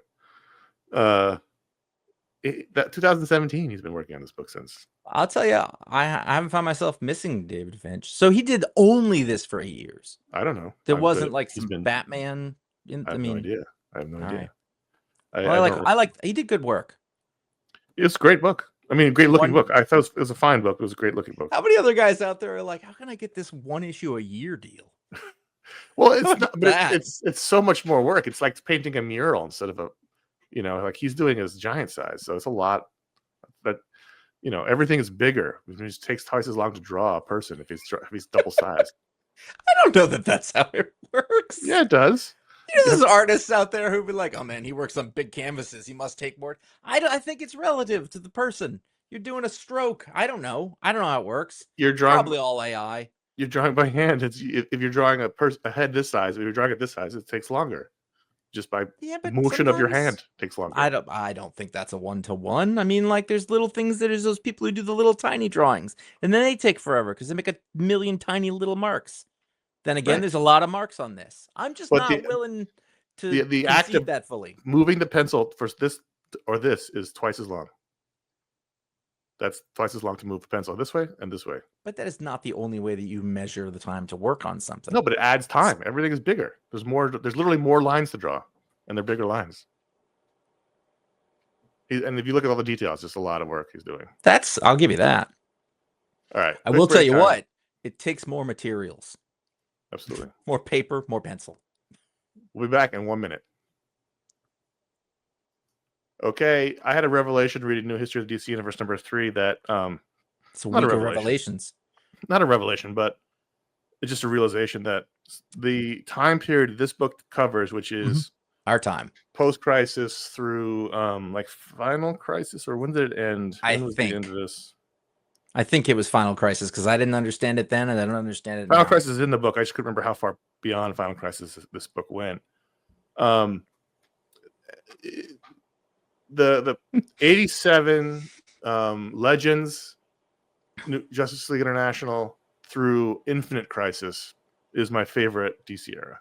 That 2017. He's been working on this book since. I'll tell you, I haven't found myself missing David Finch. So he did only this for 8 years. I don't know. There wasn't like some Batman. I have no idea. I have no idea. Right. I like. He did good work. It's a great book. I mean, a great looking book. I thought it was a fine book. It was a great looking book. How many other guys out there are like, how can I get this 1 issue a year deal? Well, it's not, but it's so much more work. It's like painting a mural instead of like he's doing his giant size. So it's a lot. But everything is bigger. It just takes twice as long to draw a person if he's double sized. I don't know that that's how it works. Yeah, it does. There's artists out there who be like, oh man, he works on big canvases. He must take more. I think it's relative to the person. You're doing a stroke. I don't know how it works. You're drawing probably all AI. You're drawing by hand. If you're drawing a head this size, if you're drawing it this size, it takes longer. Just by motion of your hand takes longer. I don't think that's a 1-to-1. I mean, like, there's little things that is those people who do the little tiny drawings, and then they take forever because they make a million tiny little marks. Then again, there's a lot of marks on this. I'm just not willing to the act of that fully. Moving the pencil for this or this is twice as long. That's twice as long to move the pencil this way and this way. But that is not the only way that you measure the time to work on something. No, but it adds time. Everything is bigger. There's literally more lines to draw, and they're bigger lines. And if you look at all the details, it's just a lot of work he's doing. I'll give you that. All right. I will tell you what, it takes more materials. Absolutely. More paper, more pencil. We'll be back in 1 minute. Okay, I had a revelation reading New History of the DC Universe number 3 that it's a week of revelations. Not a revelation, but it's just a realization that the time period this book covers, which is our time, post-crisis through like Final Crisis, or when did it end? When was the end of this? I think it was Final Crisis because I didn't understand it then, and I don't understand it now. Final Crisis is in the book. I just couldn't remember how far beyond Final Crisis this book went. The 87 Legends, Justice League International through Infinite Crisis is my favorite DC era.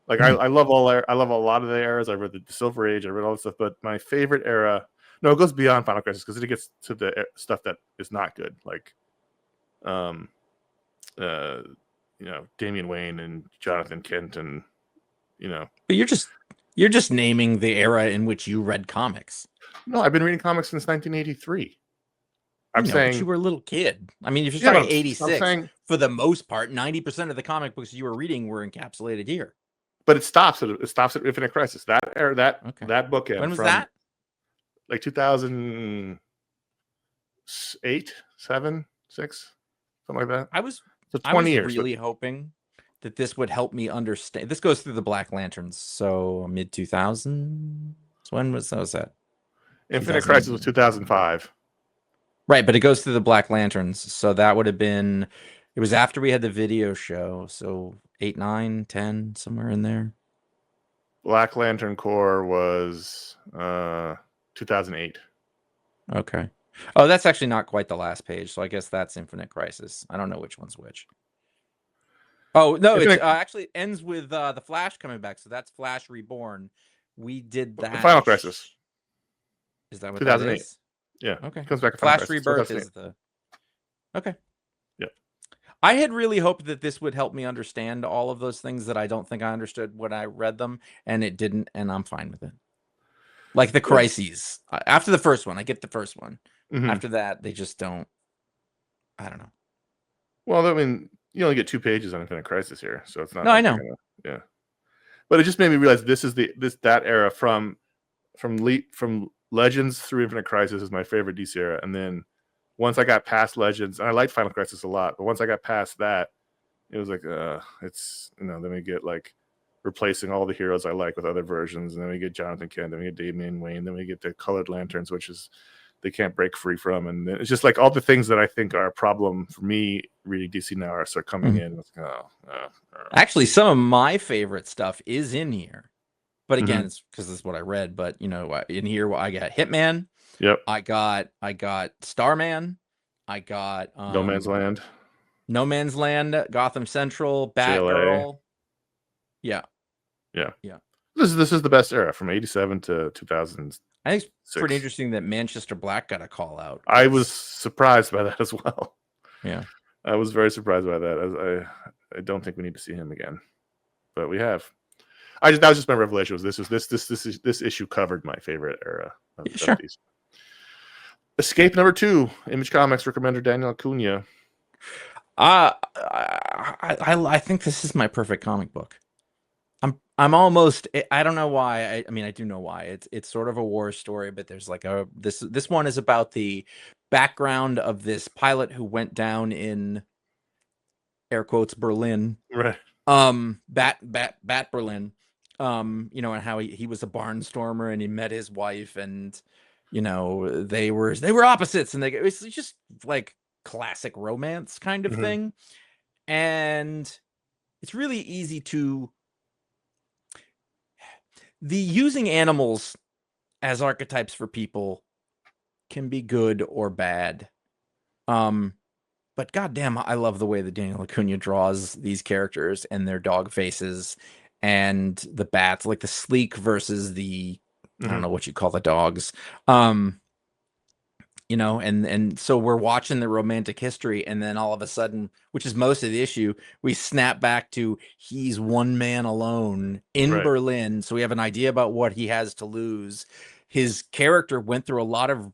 Like I love a lot of the eras. I read the Silver Age. I read all this stuff, but my favorite era. No, it goes beyond Final Crisis because it gets to the stuff that is not good, like, Damian Wayne and Jonathan Kent, and But you're just naming the era in which you read comics. No, I've been reading comics since 1983. I'm saying you were a little kid. I mean, if you're talking 86, for the most part, 90% of the comic books you were reading were encapsulated here. But it stops at Infinite Crisis. That era, that bookend. When was that? Like 2008, 7, 6, something like that. I was 20 years. Really hoping that this would help me understand. This goes through the Black Lanterns, so mid 2000s. When was that? Infinite Crisis was 2005. Right, but it goes through the Black Lanterns, so that would have been. It was after we had the video show, so 8, 9, 10, somewhere in there. Black Lantern Corps was 2008. Okay. Oh, that's actually not quite the last page, so I guess that's Infinite Crisis. I don't know which one's which. Oh, no, it actually ends with the Flash coming back, so that's Flash Reborn. We did that. The Final Crisis. Is that what 2008. that is? Yeah. Okay. Comes back to Flash Rebirth is the... Okay. Yeah. I had really hoped that this would help me understand all of those things that I don't think I understood when I read them, and it didn't, and I'm fine with it. Like the Yeah. crises. After the first one, I get the first one. Mhm. After that, they just don't. I don't know. Well, I mean, you only get 2 pages on Infinite Crisis here, so it's not No, I like they're know. gonna yeah. But it just made me realize this is that era from Legends through Infinite Crisis is my favorite DC era, and then once I got past Legends, and I liked Final Crisis a lot, but once I got past that, it was like, it's then we get like replacing all the heroes I like with other versions, and then we get Jonathan Kent, then we get Damian Wayne, then we get the Colored Lanterns, which is they can't break free from, and it's just like all the things that I think are a problem for me reading DC now are start coming in. It's like, Actually, some of my favorite stuff is in here. But again, Mhm. it's because this is what I read. But in here, I got Hitman. Yep. I got Starman. I got No Man's Land, No Man's Land, Gotham Central, JLA. Batgirl. Yeah, Yeah. yeah. This is the best era from 87 to 2006. I think it's pretty interesting that Manchester Black got a call out. I was surprised by that as well. Yeah. I was very surprised by that. I don't think we need to see him again, but we have. That was just my revelation. This issue covered my favorite era of Sure. these. Escape number 2, Image Comics recommender Daniel Acuna. I think this is my perfect comic book. I'm almost, I don't know why. I mean, I do know why. It's sort of a war story, but there's like this one is about the background of this pilot who went down in air quotes Berlin. Right. Bat Berlin. And how he was a barnstormer and he met his wife, and they were opposites, and it was just like classic romance kind of thing. And it's really easy to using animals as archetypes for people can be good or bad. But goddamn, I love the way that Daniel Acuna draws these characters and their dog faces and the bats, like the sleek versus the I don't know what you call the dogs. And so we're watching the romantic history, and then all of a sudden, which is most of the issue, we snap back to he's one man alone in Right. Berlin. So we have an idea about what he has to lose. His character went through a lot of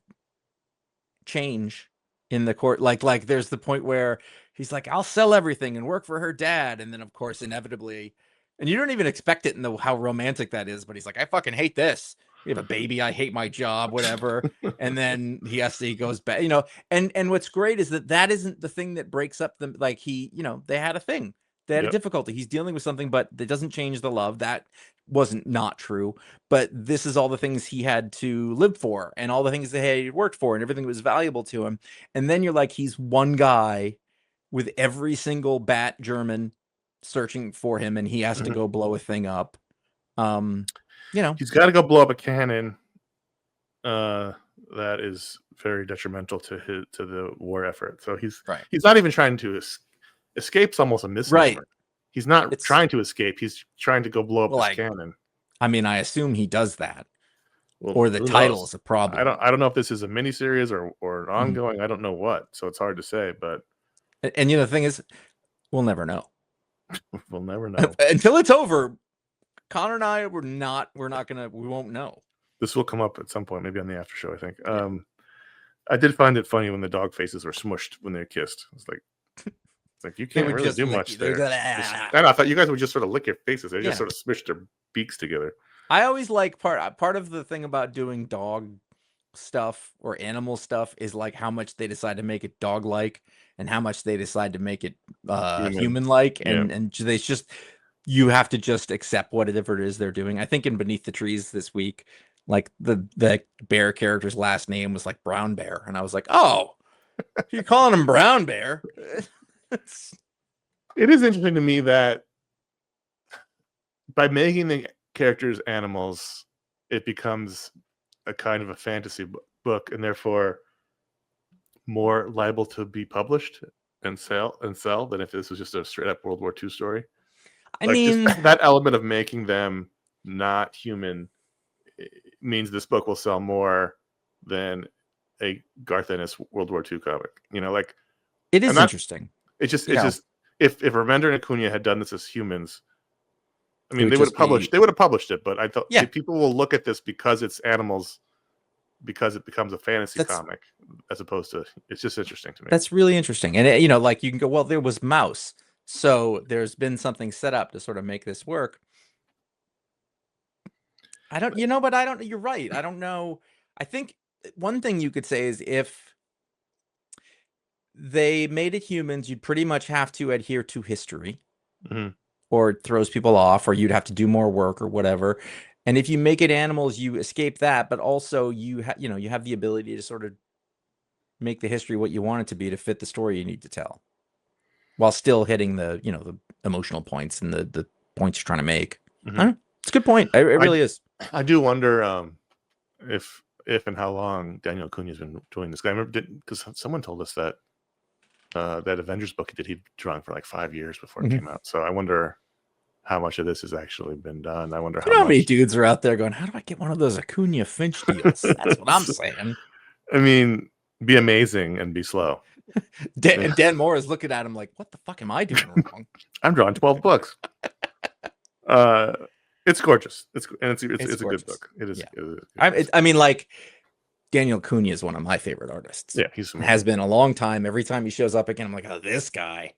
change in the court. Like there's the point where he's like, I'll sell everything and work for her dad. And then of course, inevitably, and you don't even expect it in how romantic that is, but he's like, I fucking hate this. We have a baby. I hate my job, whatever. And then he goes back, and what's great is that isn't the thing that breaks up them. Like they had a thing. They had a difficulty. He's dealing with something, but that doesn't change the love. That wasn't not true. But this is all the things he had to live for, and all the things that he had worked for, and everything that was valuable to him. And then you're like, he's one guy with every single bat German searching for him, and he has to go blow a thing up. He's got to go blow up a cannon. That is very detrimental to the war effort. So he's not even trying to escape's almost a misnomer. Right. He's not trying to escape. He's trying to go blow up this cannon. I mean, I assume he does that. Well, or the title is a problem. I don't know if this is a miniseries or an ongoing. I don't know what. So it's hard to say. But and the thing is, we'll never know. We'll never know until it's over. Connor and I we won't know. This will come up at some point, maybe on the after show, I think. I did find it funny when the dog faces were smushed when they kissed. It's like you can't really do much there. And I thought you guys would just sort of lick your faces. They just sort of smushed their beaks together. I always like part of the thing about doing dog stuff or animal stuff is like how much they decide to make it dog-like and how much they decide to make it human-like, and they just you have to just accept whatever it is they're doing. I think in Beneath the Trees this week, like the bear character's last name was like Brown Bear, and I was like, oh, you're calling him Brown Bear. It is interesting to me that by making the characters animals, it becomes a kind of a fantasy book, and therefore more liable to be published and sell than if this was just a straight up World War II story. I mean, just that element of making them not human means this book will sell more than a Garth Ennis World War II comic. It is interesting. It's just if Remender and Acuna had done this as humans, I mean, they would have published it, but I thought people will look at this because it's animals, because it becomes a fantasy comic, as opposed to, it's just interesting to me. That's really interesting. And it, you know, like you can go, well, there was mouse, so there's been something set up to sort of make this work. I don't, you know, but I don't, you're right. I don't know. I think one thing you could say is if they made it humans, you'd pretty much have to adhere to history, or it throws people off, or you'd have to do more work or whatever. And if you make it animals, you escape that, but also you you know, you have the ability to sort of make the history what you want it to be to fit the story you need to tell, while still hitting the, you know, the emotional points and the points you're trying to make. It's a good point. It really is. I do wonder if and how long Daniel Acuna has been doing this. I remember because someone told us that that Avengers book he'd drawn for like 5 years before it came out. So I wonder how much of this has actually been done. I wonder how many dudes are out there going, how do I get one of those Acuna Finch deals? That's what I'm saying. I mean, be amazing and be slow. And Dan Moore is looking at him like, what the fuck am I doing wrong? I'm drawing 12 books. It's gorgeous. It's a good book. It is. Yeah. I mean, like, Daniel Acuna is one of my favorite artists. Yeah, has been a long time. Every time he shows up again, I'm like, oh, this guy.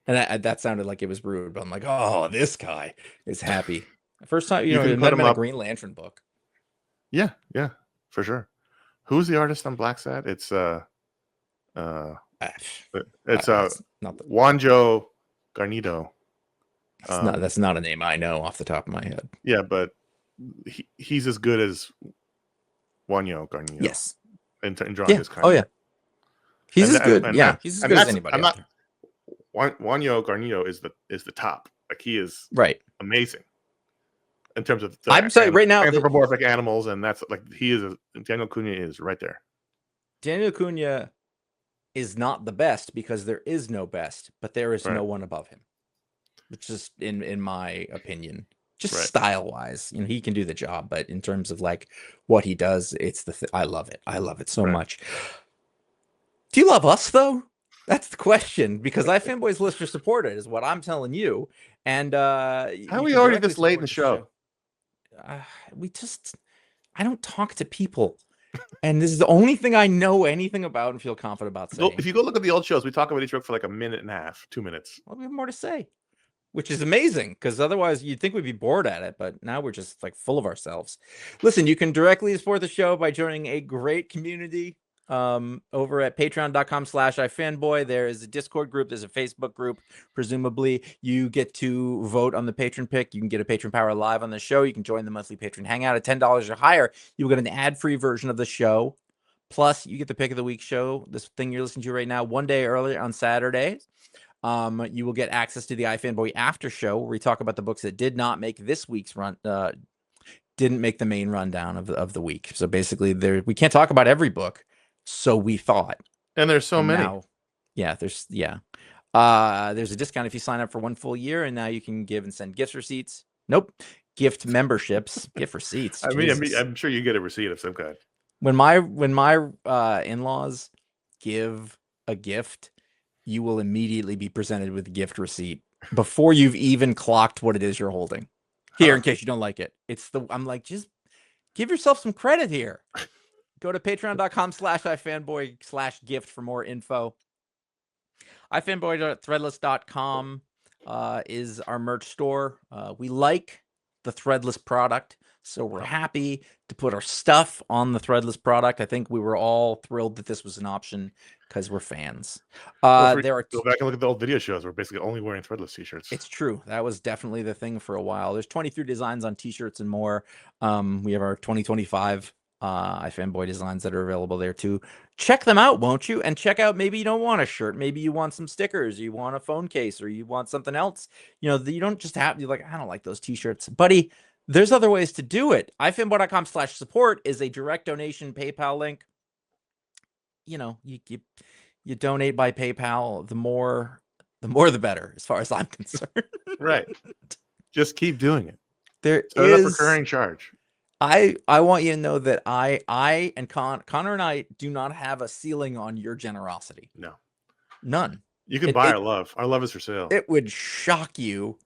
And that sounded like it was rude, but I'm like, oh, this guy is happy. First time, you know, met him in a Green Lantern book. Yeah, for sure. Who's the artist on Black Sad? It's Juanjo Garnido. That's not a name I know off the top of my head. Yeah, but he's as good as Juanjo Garnido. Yes, in drawing his kind. Oh yeah, he's as good. He's as good as anybody. Juanjo Garnido is the top. Like, he is amazing in terms of I'm saying right now anthropomorphic animals, and that's like Daniel Acuna is right there. Daniel Acuna is not the best because there is no best, but there is no one above him. Which is in my opinion, just style wise, you know, he can do the job, but in terms of like what he does, it's I love it. I love it so much. Do you love us though? That's the question, because iFanboy's listener supported is what I'm telling you. And how are we already this late in the show? I don't talk to people. And this is the only thing I know anything about and feel confident about saying. If you go look at the old shows, we talk about each book for like a minute and a half, 2 minutes. Well, we have more to say, which is amazing, because otherwise you'd think we'd be bored at it, but now we're just like full of ourselves. Listen, you can directly support the show by joining a great community over at patreon.com/iFanboy. There is a Discord group, there's a Facebook group. Presumably you get to vote on the Patron Pick. You can get a Patron Power live on the show. You can join the monthly Patron Hangout at $10 or higher. You'll get an ad-free version of the show. Plus, you get the Pick of the Week show, this thing you're listening to right now, one day earlier on Saturdays. You will get access to the iFanboy after show, where we talk about the books that did not make this week's run, didn't make the main rundown of the week. So basically, we can't talk about every book. So we thought, and there's so many. Now, there's a discount if you sign up for one full year, and now you can give and send gift receipts. Nope, gift memberships, gift receipts. I mean, I'm sure you get a receipt of some kind. When my in-laws give a gift, you will immediately be presented with a gift receipt before you've even clocked what it is you're holding. Here, in case you don't like it. I'm like, just give yourself some credit here. Go to patreon.com/iFanboy/gift for more info. iFanboy.threadless.com is our merch store. We like the Threadless product, so we're happy to put our stuff on the Threadless product. I think we were all thrilled that this was an option because we're fans. Go back and look at the old video shows. We're basically only wearing Threadless t-shirts. It's true. That was definitely the thing for a while. There's 23 designs on t-shirts and more. We have our 2025 iFanboy designs that are available there too. Check them out, won't you? And check out, maybe you don't want a shirt, maybe you want some stickers, you want a phone case, or you want something else. You know, you don't just have, you're like, I don't like those t-shirts, buddy. There's other ways to do it. iFanboy.com/support is a direct donation PayPal link. You know, you donate by PayPal. The more the better, as far as I'm concerned. Right. Just keep doing it. There is a recurring charge. I want you to know that I and Connor and I do not have a ceiling on your generosity. No. None. You can buy our love. Our love is for sale. It would shock you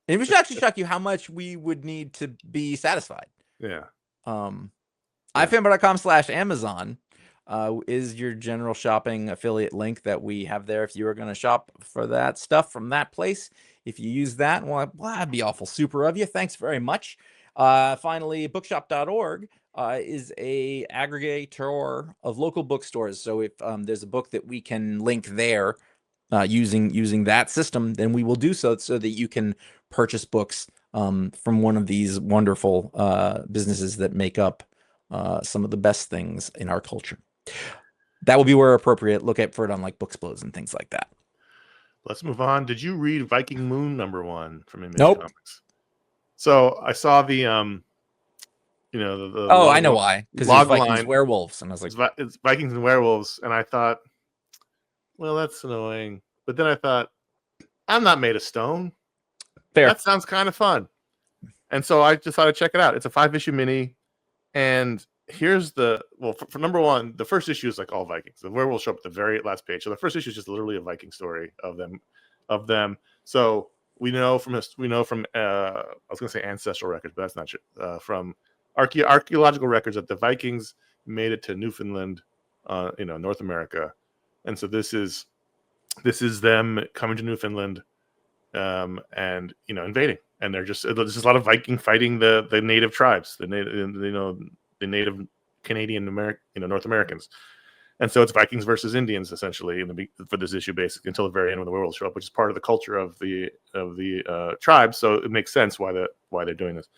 It would actually shock you how much we would need to be satisfied. Yeah. iFanboy.com/Amazon is your general shopping affiliate link that we have there. If you are going to shop for that stuff from that place, if you use that, well, that'd be awful super of you. Thanks very much. Finally, bookshop.org is a aggregator of local bookstores. So if there's a book that we can link there using that system, then we will do so that you can purchase books from one of these wonderful businesses that make up some of the best things in our culture. That will be where appropriate. Look out for it on like Booksplodes and things like that. Let's move on. Did you read Viking Moon #1 from Image Nope. Comics? So I saw the oh, I know why, because it's Vikings werewolves, and I was like, it's Vikings and werewolves, and I thought, well, that's annoying. But then I thought, I'm not made of stone. Fair. That sounds kind of fun, and so I decided to check it out. It's a 5-issue mini, and here's the for #1, the first issue is like all Vikings. The werewolves show up at the very last page, so the first issue is just literally a Viking story of them. So we know from I was going to say ancestral records, but that's not true. From archaeological records that the Vikings made it to Newfoundland, North America, and so this is them coming to Newfoundland, and invading, and there's just a lot of Viking fighting the native tribes, the native Canadian North Americans. And so it's Vikings versus Indians essentially for this issue, basically until the very end when the werewolves show up, which is part of the culture of the tribe. So it makes sense why they're doing this.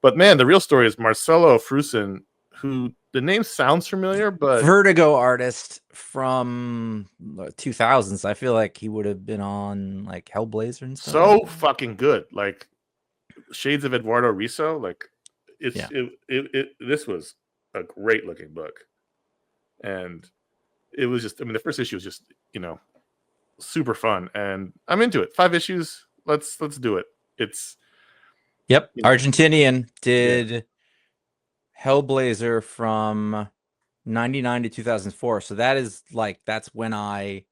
But man, the real story is Marcelo Frusin, who the name sounds familiar, but Vertigo artist from 2000s. I feel like he would have been on like Hellblazer and stuff. So fucking good, like Shades of Eduardo Riso. Like this was a great looking book. And it was just, the first issue was just, super fun, and I'm into it. 5 issues. Let's do it. It's Argentinian did Hellblazer from 99 to 2004. So that's when I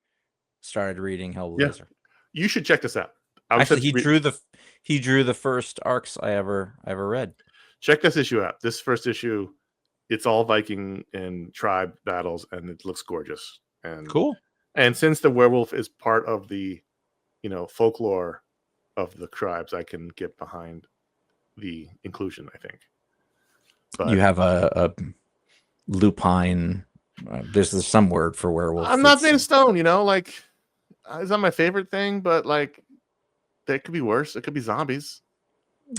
started reading Hellblazer. Yeah. You should check this out. Actually, he drew the first arcs I ever read. Check this issue out. This first issue, it's all Viking and tribe battles, and it looks gorgeous and cool. And since the werewolf is part of the, folklore of the tribes, I can get behind the inclusion, I think. But you have a lupine. There's some word for werewolf. I'm not made of stone, like it's not my favorite thing, but like that could be worse. It could be zombies.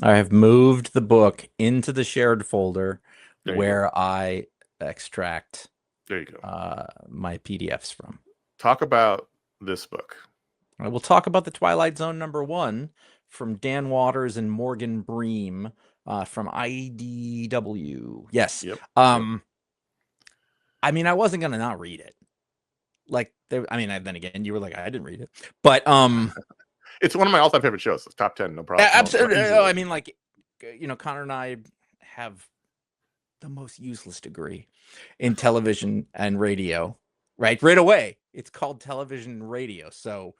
I have moved the book into the shared folder where I extract my PDFs from. Talk about this book. I will talk about the Twilight Zone #1 from Dan Waters and Morgan Bream from IDW. Yes. Yep. I mean, I wasn't gonna not read it. Like, then again, you were like, I didn't read it, but it's one of my all-time favorite shows. It's top 10, no problem. Absolutely. I mean, like, Connor and I have the most useless degree in television and radio. Right away, it's called television and radio. So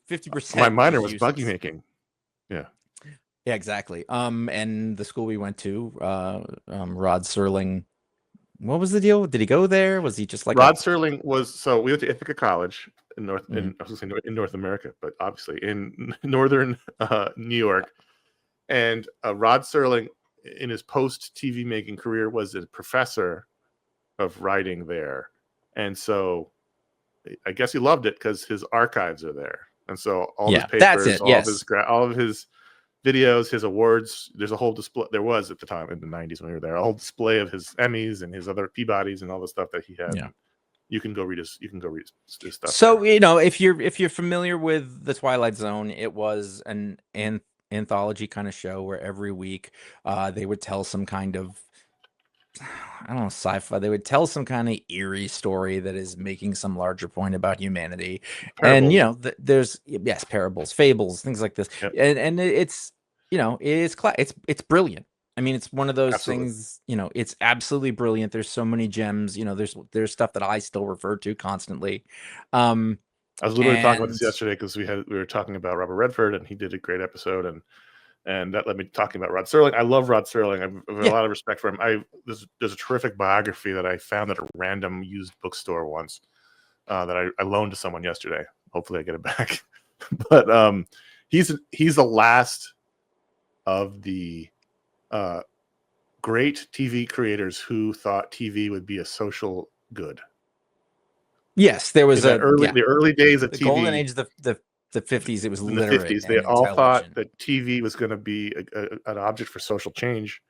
50%. My minor was buggy making. Yeah, exactly. And the school we went to, Rod Serling. What was the deal? Did he go there? Was he just like Rod Serling was? So we went to Ithaca College in North America, but obviously in northern New York. And Rod Serling, in his post TV making career, was a professor of writing there. And so I guess he loved it because his archives are there. And so all his papers, all of his videos, his awards, there's a whole display. There was at the time in the 90s when we were there, a whole display of his Emmys and his other Peabodys and all the stuff that he had. Yeah. You can go read his stuff. So, there. If you're familiar with the Twilight Zone, it was an anthology kind of show where every week they would tell some kind of, I don't know, sci-fi. They would tell some kind of eerie story that is making some larger point about humanity. Parables. And there's parables, fables, things like this. Yep. And it's it's brilliant. I mean, it's one of those things. It's absolutely brilliant. There's so many gems. There's stuff that I still refer to constantly. I was literally talking about this And yesterday because we were talking about Robert Redford, and he did a great episode, and that led me talking about Rod Serling. I love Rod Serling. I have a yeah, lot of respect for him. There's a terrific biography that I found at a random used bookstore once that I loaned to someone yesterday. Hopefully, I get it back. But he's the last of the great TV creators who thought TV would be a social good. yes, there was In the early days of the TV, golden age of the 50s. It was in the literate 50s, they and all thought intelligent. that TV was going to be an object for social change,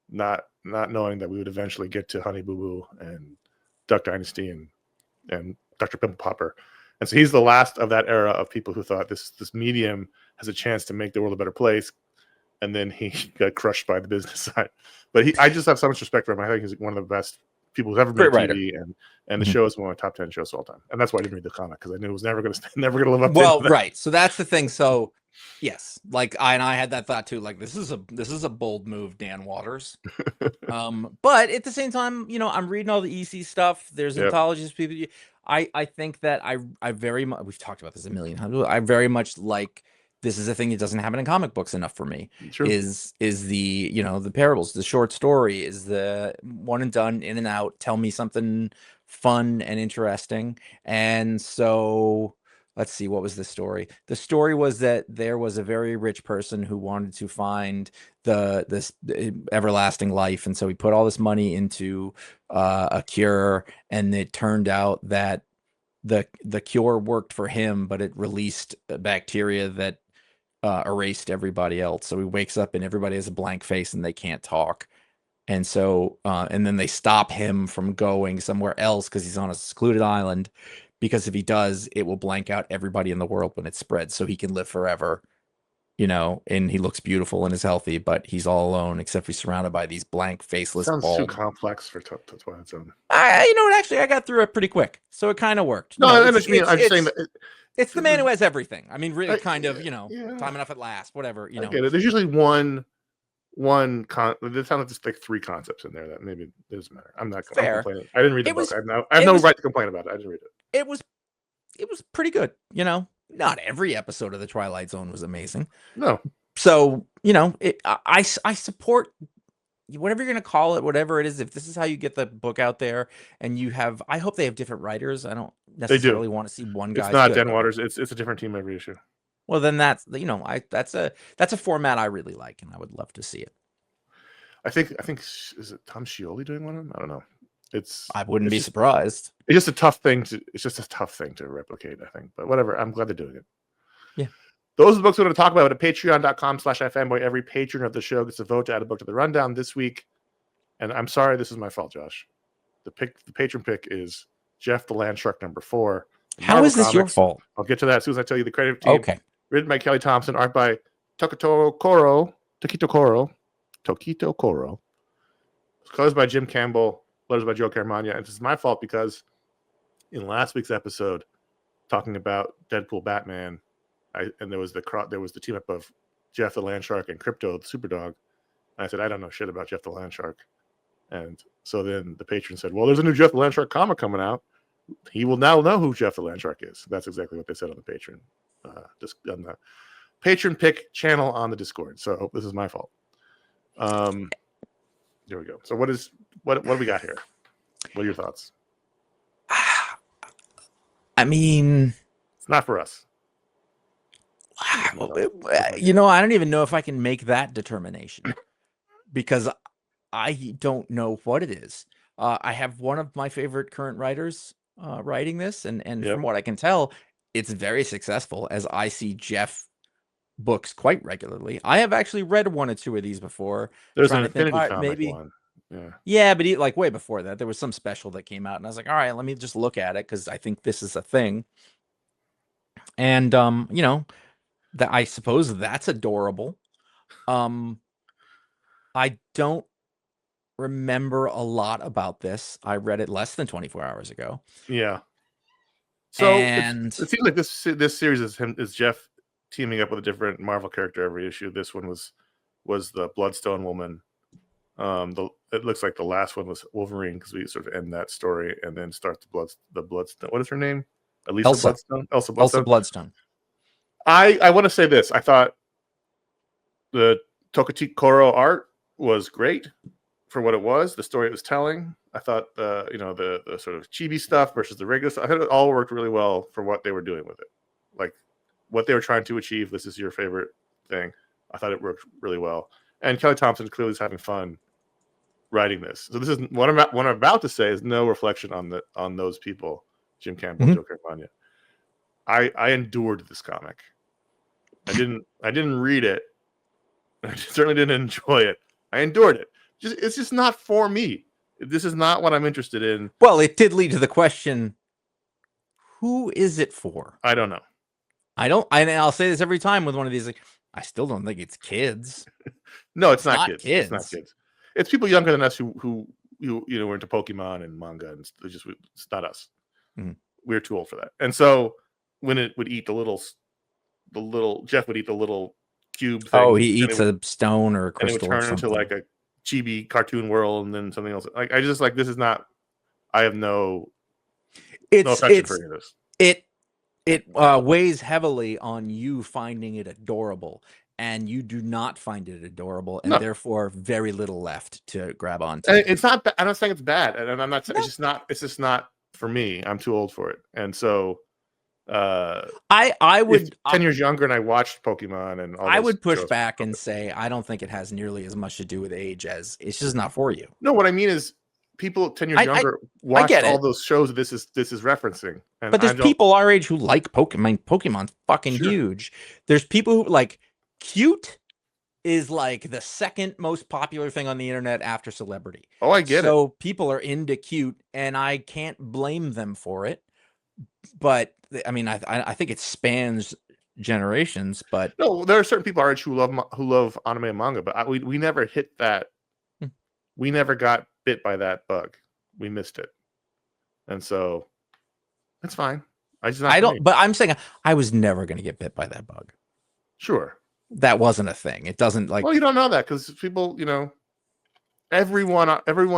not knowing that we would eventually get to Honey Boo Boo and Duck Dynasty and Dr. Pimple Popper. And so he's the last of that era of people who thought this medium has a chance to make the world a better place. And then he got crushed by the business side. But I just have so much respect for him. I think he's one of the best people who's ever made Great writer. TV, and the Mhm. show is one of my top 10 shows of all time. And that's why I didn't read the comic, because I knew it was never going to live up Well, to that. right. So that's the thing. So yes, like I had that thought too. Like this is a bold move, Dan Waters. But at the same time, I'm reading all the EC stuff. There's Yep. anthologies, people. I think that I very much, we've talked about this a million times. I very much like, this is a thing that doesn't happen in comic books enough for me. True. Is the the parables, the short story, is the one and done, in and out. Tell me something fun and interesting. And so let's see, what was the story? The story was that there was a very rich person who wanted to find this everlasting life, and so he put all this money into a cure, and it turned out that the cure worked for him, but it released a bacteria that erased everybody else. So he wakes up and everybody has a blank face and they can't talk. And so, and then they stop him from going somewhere else because he's on a secluded island. Because if he does, it will blank out everybody in the world when it spreads, so he can live forever. And he looks beautiful and is healthy, but he's all alone except he's surrounded by these blank, faceless, Sounds too bald. complex for Twilight Zone. Actually, I got through it pretty quick, so it kind of worked. No, I'm just saying that It's the man who has everything. I mean, really, kind of, yeah. time enough at last, whatever, I get it. There's usually there's like 3 concepts in there that maybe it doesn't matter. I'm complaining. I didn't read the book. I have no right to complain about it. I didn't read it. It was pretty good, Not every episode of the Twilight Zone was amazing. No. So, I support whatever you're going to call it, whatever it is. If this is how you get the book out there, and I hope they have different writers. I don't necessarily want to see one guy. It's not Dan Waters. It's a different team every issue. Well, then that's a format I really like, and I would love to see it. I think is it Tom Scioli doing one of them? I don't know. I wouldn't be surprised. It's just a tough thing to replicate, I think. But whatever. I'm glad they're doing it. Yeah. Those are the books we're going to talk about at patreon.com/iFanboy. Every patron of the show gets a vote to add a book to the rundown this week. And I'm sorry, this is my fault, Josh. The patron pick is Jeff the Land Shark #4. How is this your fault? I'll get to that as soon as I tell you the creative team. Okay. Written by Kelly Thompson, art by Tokito Koro. Colors by Jim Campbell, letters by Joe Caramagna. And this is my fault because in last week's episode, talking about Deadpool Batman, there was the team up of Jeff the Land Shark and Crypto the Superdog. And I said, I don't know shit about Jeff the Land Shark. And so then the patron said, well, there's a new Jeff the Land Shark comic coming out. He will now know who Jeff the Land Shark is. That's exactly what they said on the Patreon, on the Patron Pick channel on the Discord. So this is my fault. Here we go. So what do we got here? What are your thoughts? I mean, it's not for us. I don't even know if I can make that determination because I don't know what it is. I have one of my favorite current writers writing this, and from what I can tell, it's very successful, as I see Jeff books quite regularly. I have actually read 1 or 2 of these before. There's an Infinity comic one. Yeah, but like way before that, there was some special that came out, and I was like, all right, let me just look at it because I think this is a thing. And that I suppose that's adorable. I don't remember a lot about this. I read it less than 24 hours ago. Yeah. So it seems like this series is Jeff teaming up with a different Marvel character every issue. This one was the Bloodstone woman. It looks like the last one was Wolverine, because we sort of end that story and then start the Bloodstone. What is her name? Elsa Elsa Bloodstone. Bloodstone. I want to say this. I thought the Tokachikoro art was great for what it was, the story it was telling. I thought the sort of chibi stuff versus the regular stuff, I thought it all worked really well for what they were doing with it. Like what they were trying to achieve. This is your favorite thing. I thought it worked really well. And Kelly Thompson clearly is having fun writing this. So this is what I'm about to say is no reflection on those people, Jim Campbell, Joe Campagna. I endured this comic. I didn't read it. I certainly didn't enjoy it. I endured it. It's just not for me. This is not what I'm interested in. Well, it did lead to the question, who is it for? I don't know. I'll say this every time with one of these, like, I still don't think it's kids. No, it's not kids. It's not kids. It's people younger than us who were into Pokemon and manga, and it's not us. Mm-hmm. We're too old for that. And so when it would eat the little Jeff would eat the little cube thing. Oh, he eats a stone or a crystal, and it would turn into like a chibi cartoon world, and then something else. Like I just like this is not. I have no affection for any of this. It weighs heavily on you finding it adorable, and you do not find it adorable, and therefore very little left to grab onto. It's not. I'm not saying it's bad, and I'm not. No. It's just not for me. I'm too old for it, and so. I would 10 years younger and I watched Pokemon and all. I would push back and say I don't think it has nearly as much to do with age as it's just not for you. No, what I mean is people 10 years younger watched all those shows this is referencing. And but there's people our age who like Pokemon. Pokemon's fucking huge. There's people who like cute is like the second most popular thing on the internet after celebrity. Oh, I get it. So people are into cute, and I can't blame them for it. But I mean, I think it spans generations. But no, there are certain people our age who love anime and manga, but we never hit that. We never got bit by that bug. We missed it, and so that's fine. But I'm saying I was never going to get bit by that bug. Sure, that wasn't a thing. It doesn't like. Well, you don't know that because people, everyone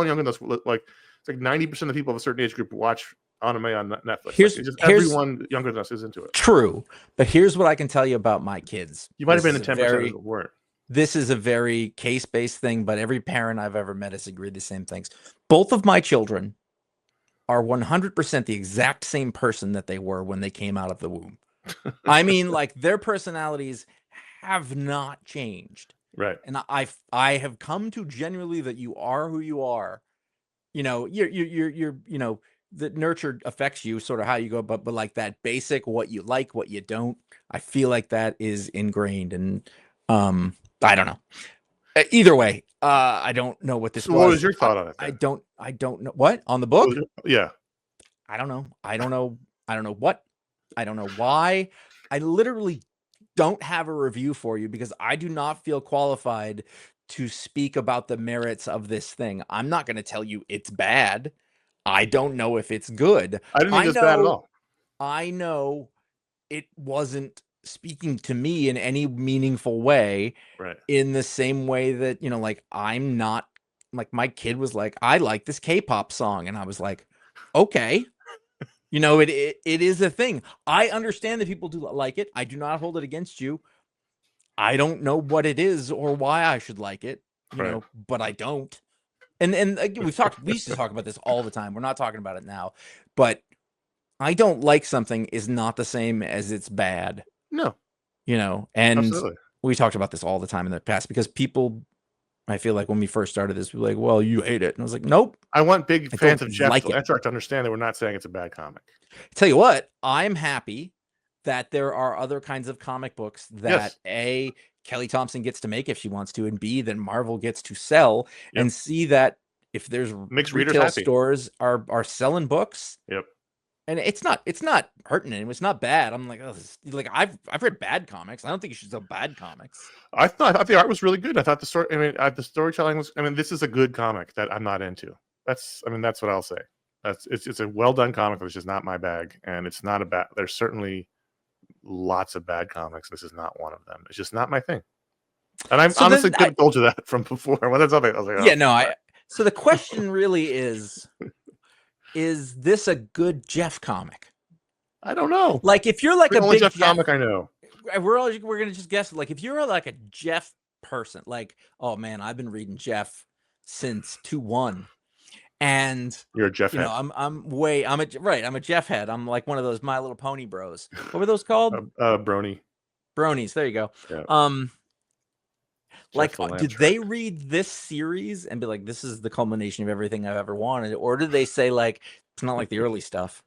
younger than us, like it's like 90% of people of a certain age group watch anime on Netflix. Everyone younger than us is into it. True, but here's what I can tell you about my kids. You might have been the 10% that weren't. This is a very case-based thing, but every parent I've ever met has agreed the same things. Both of my children are 100% the exact same person that they were when they came out of the womb. I mean, like their personalities have not changed. Right. And I have come to genuinely that you are who you are. You're that nurture affects you sort of how you go, but like that basic, what you like, what you don't, I feel like that is ingrained. And I don't know. Either way, I don't know what this was. What was your thought on it? I don't know. What? On the book? Yeah. I don't know. I don't know what. I don't know why. I literally don't have a review for you because I do not feel qualified to speak about the merits of this thing. I'm not going to tell you it's bad. I don't know if it's good. I didn't think it's bad at all. I know it wasn't speaking to me in any meaningful way. Right. In the same way that, like I'm not like my kid was like, I like this K-pop song. And I was like, okay. It is a thing. I understand that people do like it. I do not hold it against you. I don't know what it is or why I should like it, but I don't. And we used to talk about this all the time. We're not talking about it now, but I don't like something is not the same as it's bad. No. And absolutely. We talked about this all the time in the past because people, I feel like when we first started this, we were like, well, you hate it. And I was like, nope. I want big fans of Jeff to understand that we're not saying it's a bad comic. Tell you what, I'm happy that there are other kinds of comic books that A, Kelly Thompson gets to make if she wants to, and B, then Marvel gets to sell, and C, that if there's retail stores are selling books. Yep. And it's not hurting anyone. It's not bad. I'm like, I've read bad comics. I don't think you should sell bad comics. I thought the art was really good. I thought the story. The storytelling was. This is a good comic that I'm not into. That's what I'll say. It's a well done comic. It's just not my bag, and it's not a bad. There's certainly lots of bad comics. This is not one of them. It's just not my thing. And I'm honestly could have told you that from before. When that's something I was like, yeah, no. So the question really is this a good Jeff comic? I don't know. Like if you're like The a only big Jeff Jeff, comic I know. we're gonna just guess. Like if you're like a Jeff person, like oh man, I've been reading Jeff since 2-1, and You're a Jeff you know head. I'm a Jeff head. I'm like one of those My Little Pony bros. What were those called? Brony. Bronies. There you go. Yeah. Like, Jeff the Land did Shark. they read this series and be like, this is the culmination of everything I've ever wanted? Or did they say, like, it's not like the early stuff?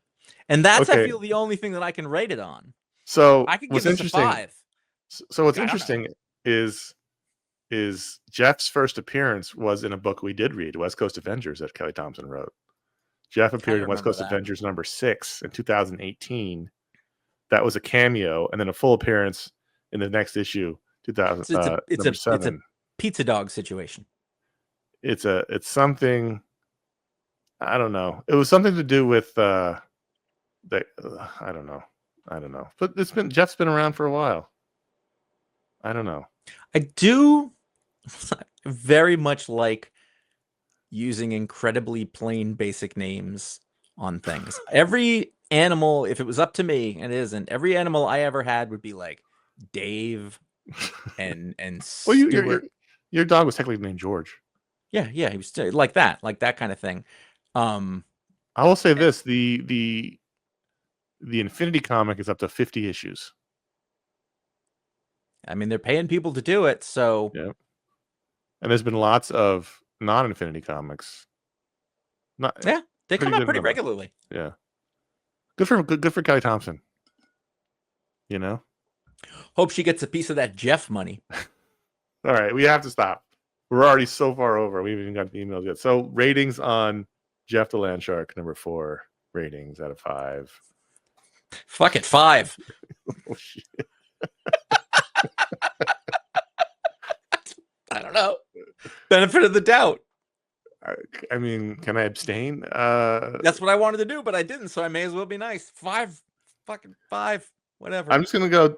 And that's, I Okay. feel, the only thing that I can rate it on. So I could give what's this a interesting? 5. So what's I don't know. interesting is Jeff's first appearance was in a book we did read, West Coast Avengers, that Kelly Thompson wrote. Jeff appeared in West remember Coast that. Avengers number 6 in 2018. That was a cameo, and then a full appearance in the next issue, 2000 number 7. It's a pizza dog situation. It's something, I don't know. It was something to do with I don't know. But Jeff's been around for a while. I don't know. I do very much like using incredibly plain basic names on things. Every animal, if it was up to me, and it isn't, every animal I ever had would be like Dave and Well, Stuart. your dog was technically named George. Yeah, he was like that kind of thing. I will say this: the Infinity comic is up to 50 issues. I mean, they're paying people to do it, so yeah. And there's been lots of non-Infinity comics. They come out pretty regularly. Yeah, good for Kelly Thompson. You know, hope she gets a piece of that Jeff money. All right, we have to stop. We're already so far over. We haven't even got the emails yet. So ratings on Jeff the Land Shark, number 4. Ratings out of 5. Fuck it, 5. Oh, shit. I don't know. Benefit of the doubt. I mean, can I abstain? That's what I wanted to do, but I didn't, so I may as well be nice. 5. Fucking 5. Whatever. I'm just gonna go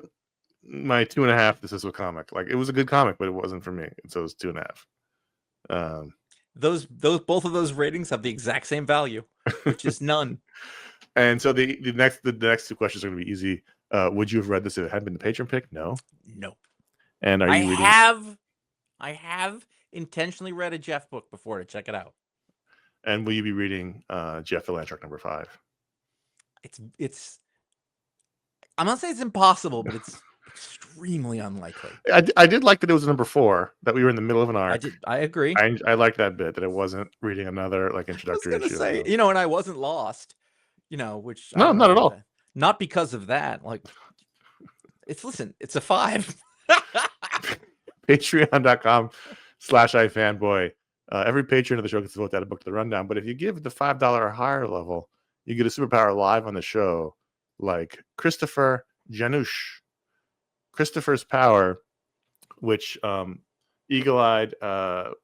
my 2.5. This is a comic. Like, it was a good comic, but it wasn't for me. So it's 2.5. Those both of those ratings have the exact same value, which is none. And so the next 2 questions are gonna be easy. Would you have read this if it hadn't been the Patron pick? No. And are you reading? I have intentionally read a Jeff book before to check it out. And will you be reading Jeff the Land Shark number 5? It's I'm not saying it's impossible, but it's extremely unlikely. I did like that it was number 4, that we were in the middle of an arc. I agree. I liked that bit, that it wasn't reading another like introductory issue. Say, and I wasn't lost, which no, not at all. Not because of that. Like, it's a 5. Patreon.com/iFanboy. Every patron of the show gets to vote that a book to the rundown. But if you give the $5 or higher level, you get a superpower live on the show, like Christopher Janusch. Christopher's power, which eagle-eyed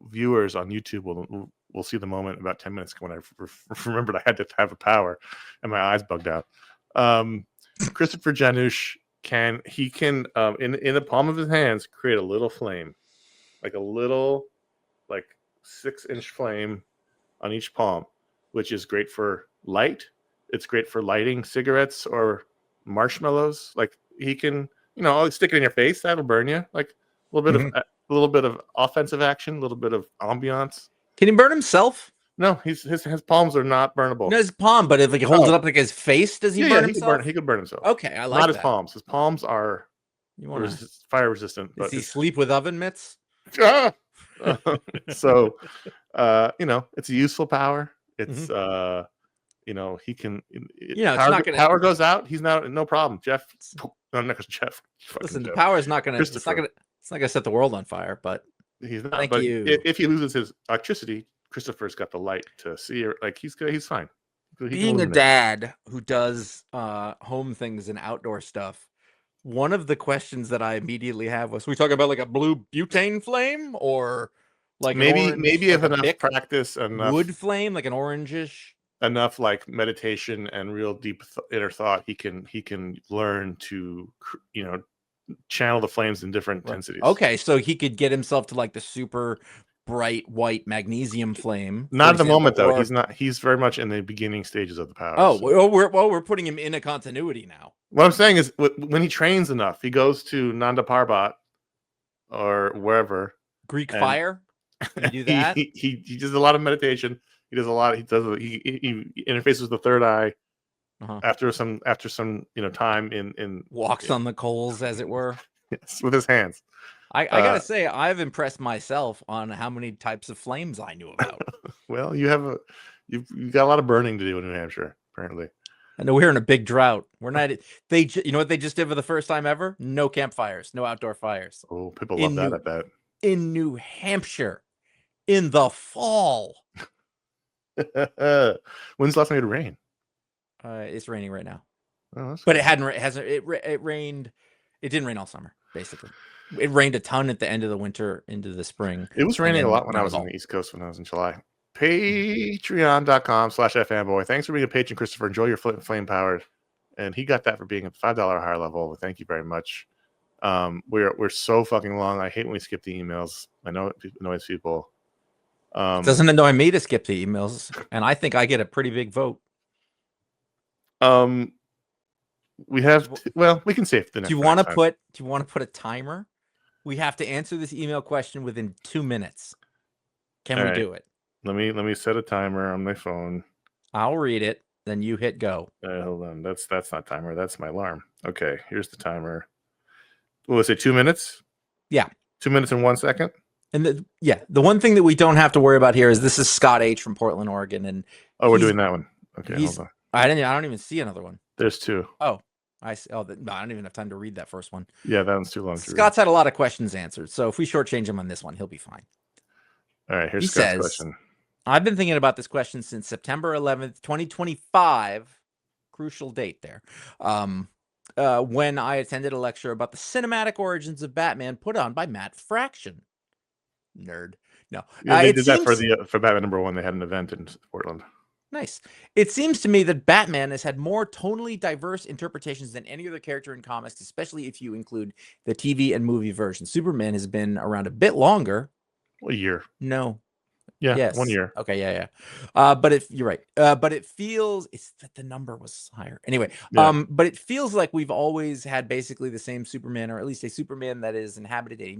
viewers on YouTube will see the moment about 10 minutes when I remembered I had to have a power and my eyes bugged out. Christopher Janusch can in the palm of his hands create a little flame, like a little 6-inch flame on each palm, which is great for light. It's great for lighting cigarettes or marshmallows. Like, he can, stick it in your face, that'll burn you. Like a little bit of offensive action, a little bit of ambiance. Can he burn himself? No, his palms are not burnable. No, his palm, but if he holds it up like his face, does he burn himself? He could burn himself. Okay, I like not that. his palms. His palms are fire resistant. Does he sleep with oven mitts? So, it's a useful power. It's he can. Power goes out. He's no problem. Jeff. No, not Jeff. Listen, Jeff. The power is not going to. It's not going to set the world on fire. But he's not. Thank you. If he loses his electricity, Christopher's got the light to see. Like, he's good. He's fine. Being a dad who does home things and outdoor stuff, one of the questions that I immediately have was: we talking about like a blue butane flame, or like maybe if enough practice, enough wood flame, like an orangish, enough like meditation and real deep inner thought, he can learn to channel the flames in different intensities. Okay, so he could get himself to like the super bright white magnesium flame. Not at the moment, though. Or... He's not. He's very much in the beginning stages of the powers. Oh, so. We're putting him in a continuity now. What I'm saying is, when he trains enough, he goes to Nanda Parbat or wherever. Greek fire. You do that. He does a lot of meditation. He does a lot. He interfaces with the third eye. After some time in walks on the coals, as it were. Yes, with his hands. I gotta say, I've impressed myself on how many types of flames I knew about. Well, you've got a lot of burning to do in New Hampshire, apparently. I know we're in a big drought. We're not. You know what they just did for the first time ever? No campfires, no outdoor fires. Oh, people love that. I bet. In New Hampshire, in the fall. When's the last time it rained? It's raining right now. Oh, but it hasn't. It rained. It didn't rain all summer, basically. It rained a ton at the end of the winter into the spring. It was raining a lot when I was on the East Coast when I was in July. Patreon.com/iFanboy. Thanks for being a patron, Christopher. Enjoy your flame powered. And he got that for being a $5 higher level. Thank you very much. We're so fucking long. I hate when we skip the emails. I know it annoys people. It doesn't annoy me to skip the emails, and I think I get a pretty big vote. We have we can save the next. Do you want to put a timer? We have to answer this email question within 2 minutes. Can we do it? Let me set a timer on my phone. I'll read it, then you hit go. Hold on. That's not timer. That's my alarm. Okay, here's the timer. What was it? 2 minutes? Yeah. 2 minutes and 1 second. And the one thing that we don't have to worry about here is this is Scott H from Portland, Oregon, and we're doing that one. Okay, hold on. I don't even see another one. There's two. Oh, I see. Oh, no, I don't even have time to read that first one. Yeah, that one's too long. Scott's had a lot of questions answered, so if we shortchange him on this one, he'll be fine. All right, here's Scott's question. I've been thinking about this question since September 11th, 2025. Crucial date there. When I attended a lecture about the cinematic origins of Batman put on by Matt Fraction. Nerd. No. Yeah, they did that for Batman #1. They had an event in Portland. Nice. It seems to me that Batman has had more tonally diverse interpretations than any other character in comics, especially if you include the TV and movie version. Superman has been around a bit longer. A year. No. Yeah, yes. 1 year. Okay, yeah. But you're right. But it feels that the number was higher. Anyway, but it feels like we've always had basically the same Superman, or at least a Superman that is inhabited a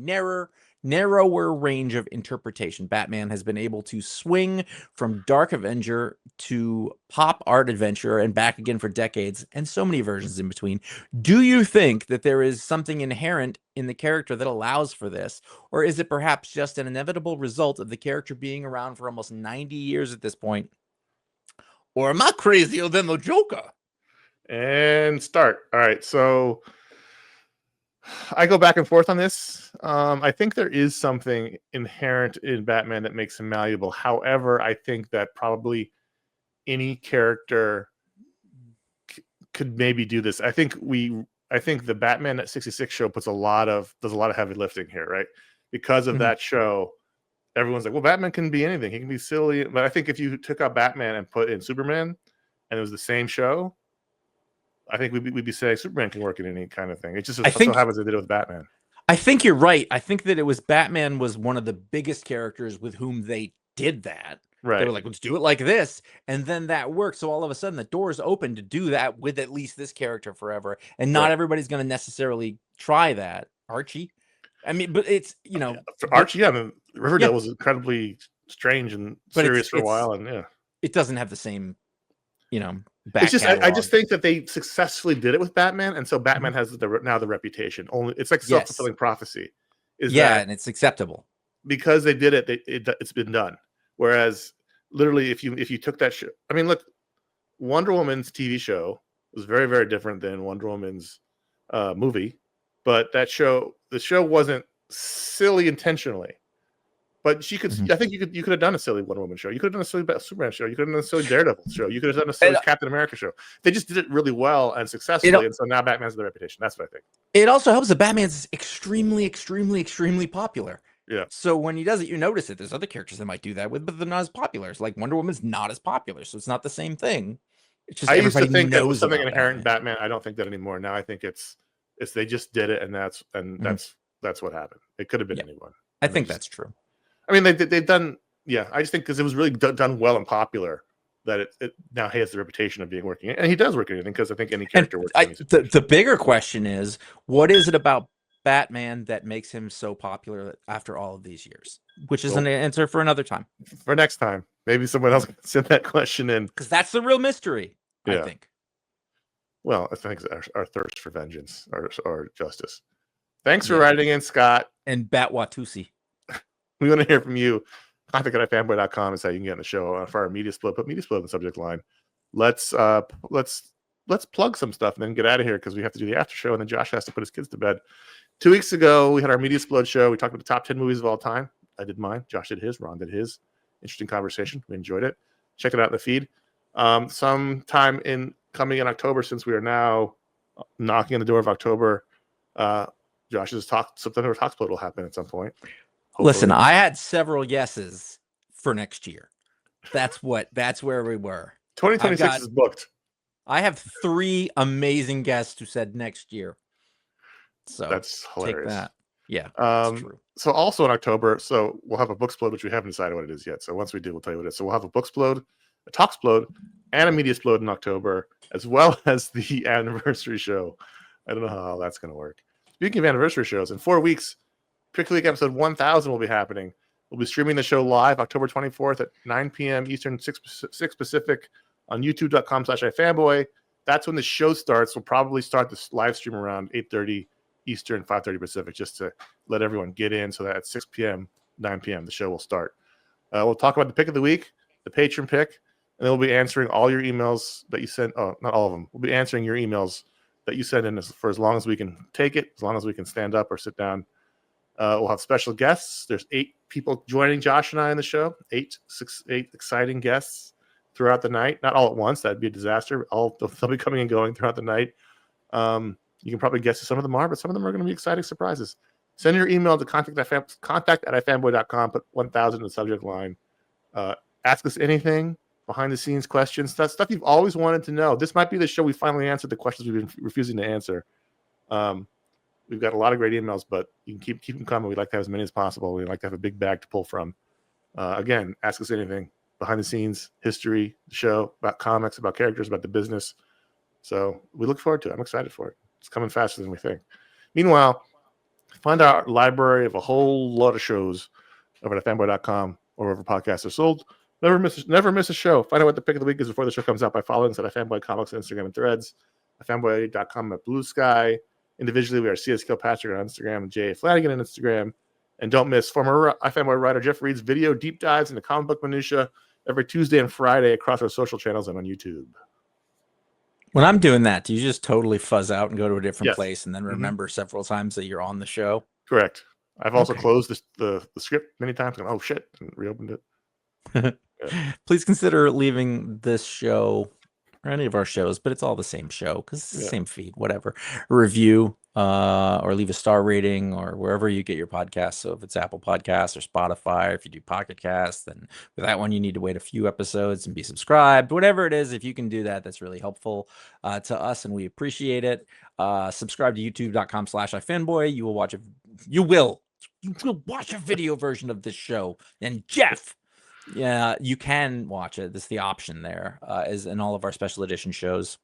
narrower range of interpretation. Batman has been able to swing from Dark Avenger to pop art adventure and back again for decades, and so many versions in between. Do you think that there is something inherent in the character that allows for this, or is it perhaps just an inevitable result of the character being around for almost 90 years at this point? Or am I crazier than the Joker? And start. All right, so I go back and forth on this. I think there is something inherent in Batman that makes him malleable. However, I think that probably any character could maybe do this. I think the Batman at 66 show does a lot of heavy lifting here, right? Because of that show, everyone's like, well, Batman can be anything. He can be silly. But I think if you took out Batman and put in Superman and it was the same show, I think we'd be saying Superman can work in any kind of thing. It just so happens they did it with Batman. I think you're right. I think that Batman was one of the biggest characters with whom they did that. Right. They were like, let's do it like this. And then that worked. So all of a sudden the door is open to do that with at least this character forever. And not everybody's going to necessarily try that. Archie. I mean, but it's, For Archie, Riverdale was incredibly strange and serious for a while. And it doesn't have the same, it's just I just think that they successfully did it with Batman, and so Batman has now the reputation. Only it's like self-fulfilling prophecy. And it's acceptable because they did it. It's been done. Whereas, literally, if you took that show, I mean, look, Wonder Woman's TV show was very, very different than Wonder Woman's movie, but the show wasn't silly intentionally. But she could. I think you could have done a silly Wonder Woman show. You could have done a silly Superman show. You could have done a silly Daredevil show. You could have done a silly Captain America show. They just did it really well and successfully, and so now Batman's the reputation. That's what I think. It also helps that Batman's extremely, extremely, extremely popular. Yeah. So when he does it, you notice it. There's other characters that might do that with, but they're not as popular. It's like Wonder Woman's not as popular, so it's not the same thing. It's just I used to think that was something inherent in Batman. I don't think that anymore. Now I think it's they just did it, and that's what happened. It could have been anyone. I think that's true. I mean, they've done. Yeah, I just think because it was really done well and popular that it now has the reputation of being working, and he does work in anything because I think any And character works in any the situation. bigger question is, what is it about Batman that makes him so popular after all of these years? Which is Well, an answer for another time. For next time, maybe someone else can send that question in. Because that's the real mystery, I Yeah. think. Well, I think it's our thirst for vengeance or justice. Thanks for Yeah. writing in, Scott. And Batwatusi. We want to hear from you. Contact at iFanboy.com is how you can get in the show. For our media split, put media split in the subject line. Let's plug some stuff and then get out of here because we have to do the after show and then Josh has to put his kids to bed. 2 weeks ago, we had our media split show. We talked about the top 10 movies of all time. I did mine. Josh did his. Ron did his. Interesting conversation. We enjoyed it. Check it out in the feed. Sometime coming in October, since we are now knocking on the door of October, Josh's September talk split will happen at some point. Hopefully. Listen, I had several yeses for next year. That's where we were. 2026 is booked. I have 3 amazing guests who said next year. So that's hilarious. Take that. Yeah, that's true. So also in October, so we'll have a book explode, which we haven't decided what it is yet. So once we do, we'll tell you what it is. So we'll have a book explode, a talk explode, and a media explode in October, as well as the anniversary show. I don't know how that's going to work. Speaking of anniversary shows, in 4 weeks, Pick the Week episode 1000 will be happening. We'll be streaming the show live October 24th at 9 p.m. Eastern, 6 Pacific on youtube.com/iFanboy. That's when the show starts. We'll probably start this live stream around 8:30 Eastern, 5:30 Pacific, just to let everyone get in so that at 6 p.m., 9 p.m., the show will start. We'll talk about the pick of the week, the patron pick, and then we'll be answering all your emails that you send. Oh, not all of them. We'll be answering your emails that you send in for as long as we can take it, as long as we can stand up or sit down. We'll have special guests. There's 8 people joining Josh and I in the show. 8 exciting guests throughout the night. Not all at once. That'd be a disaster. They'll be coming and going throughout the night. You can probably guess who some of them are, but some of them are going to be exciting surprises. Send your email to contact at ifanboy.com. Put 1000 in the subject line. Ask us anything, behind the scenes questions, stuff you've always wanted to know. This might be the show we finally answered the questions we've been refusing to answer. We've got a lot of great emails, but you can keep them coming. We'd like to have as many as possible. We'd like to have a big bag to pull from. Again, ask us anything. Behind the scenes, history, the show, about comics, about characters, about the business. So we look forward to it. I'm excited for it. It's coming faster than we think. Meanwhile, find our library of a whole lot of shows over at fanboy.com or wherever podcasts are sold. Never miss a show. Find out what the pick of the week is before the show comes out by following us at iFanboy Comics on Instagram and Threads, iFanboy.com at Blue Sky. Individually, we are CS Kilpatrick on Instagram and Jay Flanagan on Instagram. And don't miss former iFanboy writer Jeff Reed's video deep dives into comic book minutia every Tuesday and Friday across our social channels and on YouTube. When I'm doing that, do you just totally fuzz out and go to a different Yes. place and then remember several times that you're on the show? Correct. I've also closed the script many times and oh shit, and reopened it. Yeah. Please consider leaving this show or any of our shows, but it's all the same show because it's the same feed, whatever. A review or leave a star rating or wherever you get your podcasts. So if it's Apple Podcasts or Spotify, or if you do Pocket Casts, then with that one, you need to wait a few episodes and be subscribed. Whatever it is, if you can do that, that's really helpful to us and we appreciate it. Subscribe to youtube.com/iFanboy. You will watch a video version of this show. And Jeff, yeah, you can watch it. That's the option there, is in all of our special edition shows.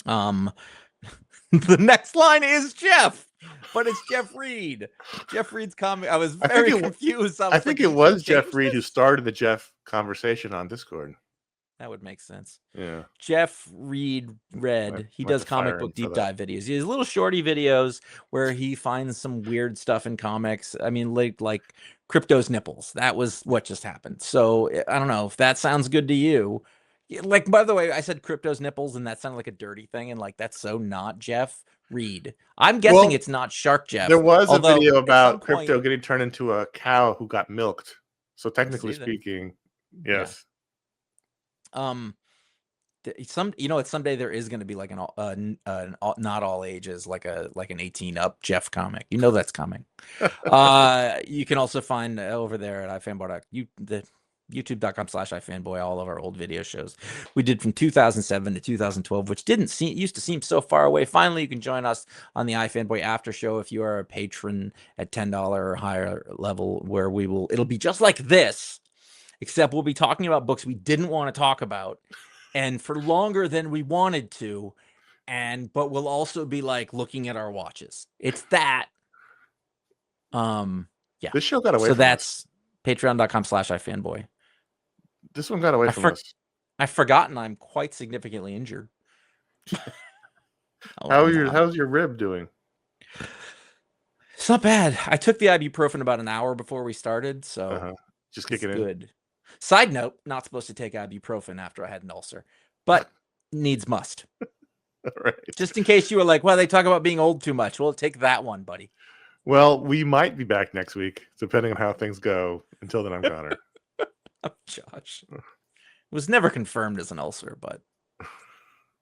The next line is Jeff, but it's Jeff Reed. Jeff Reed's comic. I was very confused. I think it was Jeff Reed who started the Jeff conversation on Discord. That would make sense. Yeah. Jeff Reed Red. He does comic book deep dive videos. He has little shorty videos where he finds some weird stuff in comics. I mean, like Crypto's nipples. That was what just happened. So I don't know if that sounds good to you. Like, by the way, I said Crypto's nipples and that sounded like a dirty thing. And like, that's so not Jeff Reed. I'm guessing it's not Shark Jeff. There was a video about Crypto getting turned into a cow who got milked. So technically speaking, yes. Someday there is going to be like an not all ages, like an 18 up Jeff comic. That's coming. You can also find over there at iFanboy. YouTube.com/iFanboy, all of our old video shows we did from 2007 to 2012, which used to seem so far away. Finally, you can join us on the iFanboy after show if you are a patron at $10 or higher level, where it'll be just like this, except we'll be talking about books we didn't want to talk about and for longer than we wanted to, but we'll also be like looking at our watches. It's that. Yeah. This show got away So from us. that's patreon.com/iFanboy. This one got away from us. I've forgotten I'm quite significantly injured. How's your rib doing? It's not bad. I took the ibuprofen about an hour before we started, so just kicking in. Good. Side note: not supposed to take ibuprofen after I had an ulcer, but needs must. All right. Just in case you were like, "Well, they talk about being old too much." Well, take that one, buddy. Well, we might be back next week, depending on how things go. Until then, I'm Connor. I'm Josh. It was never confirmed as an ulcer, but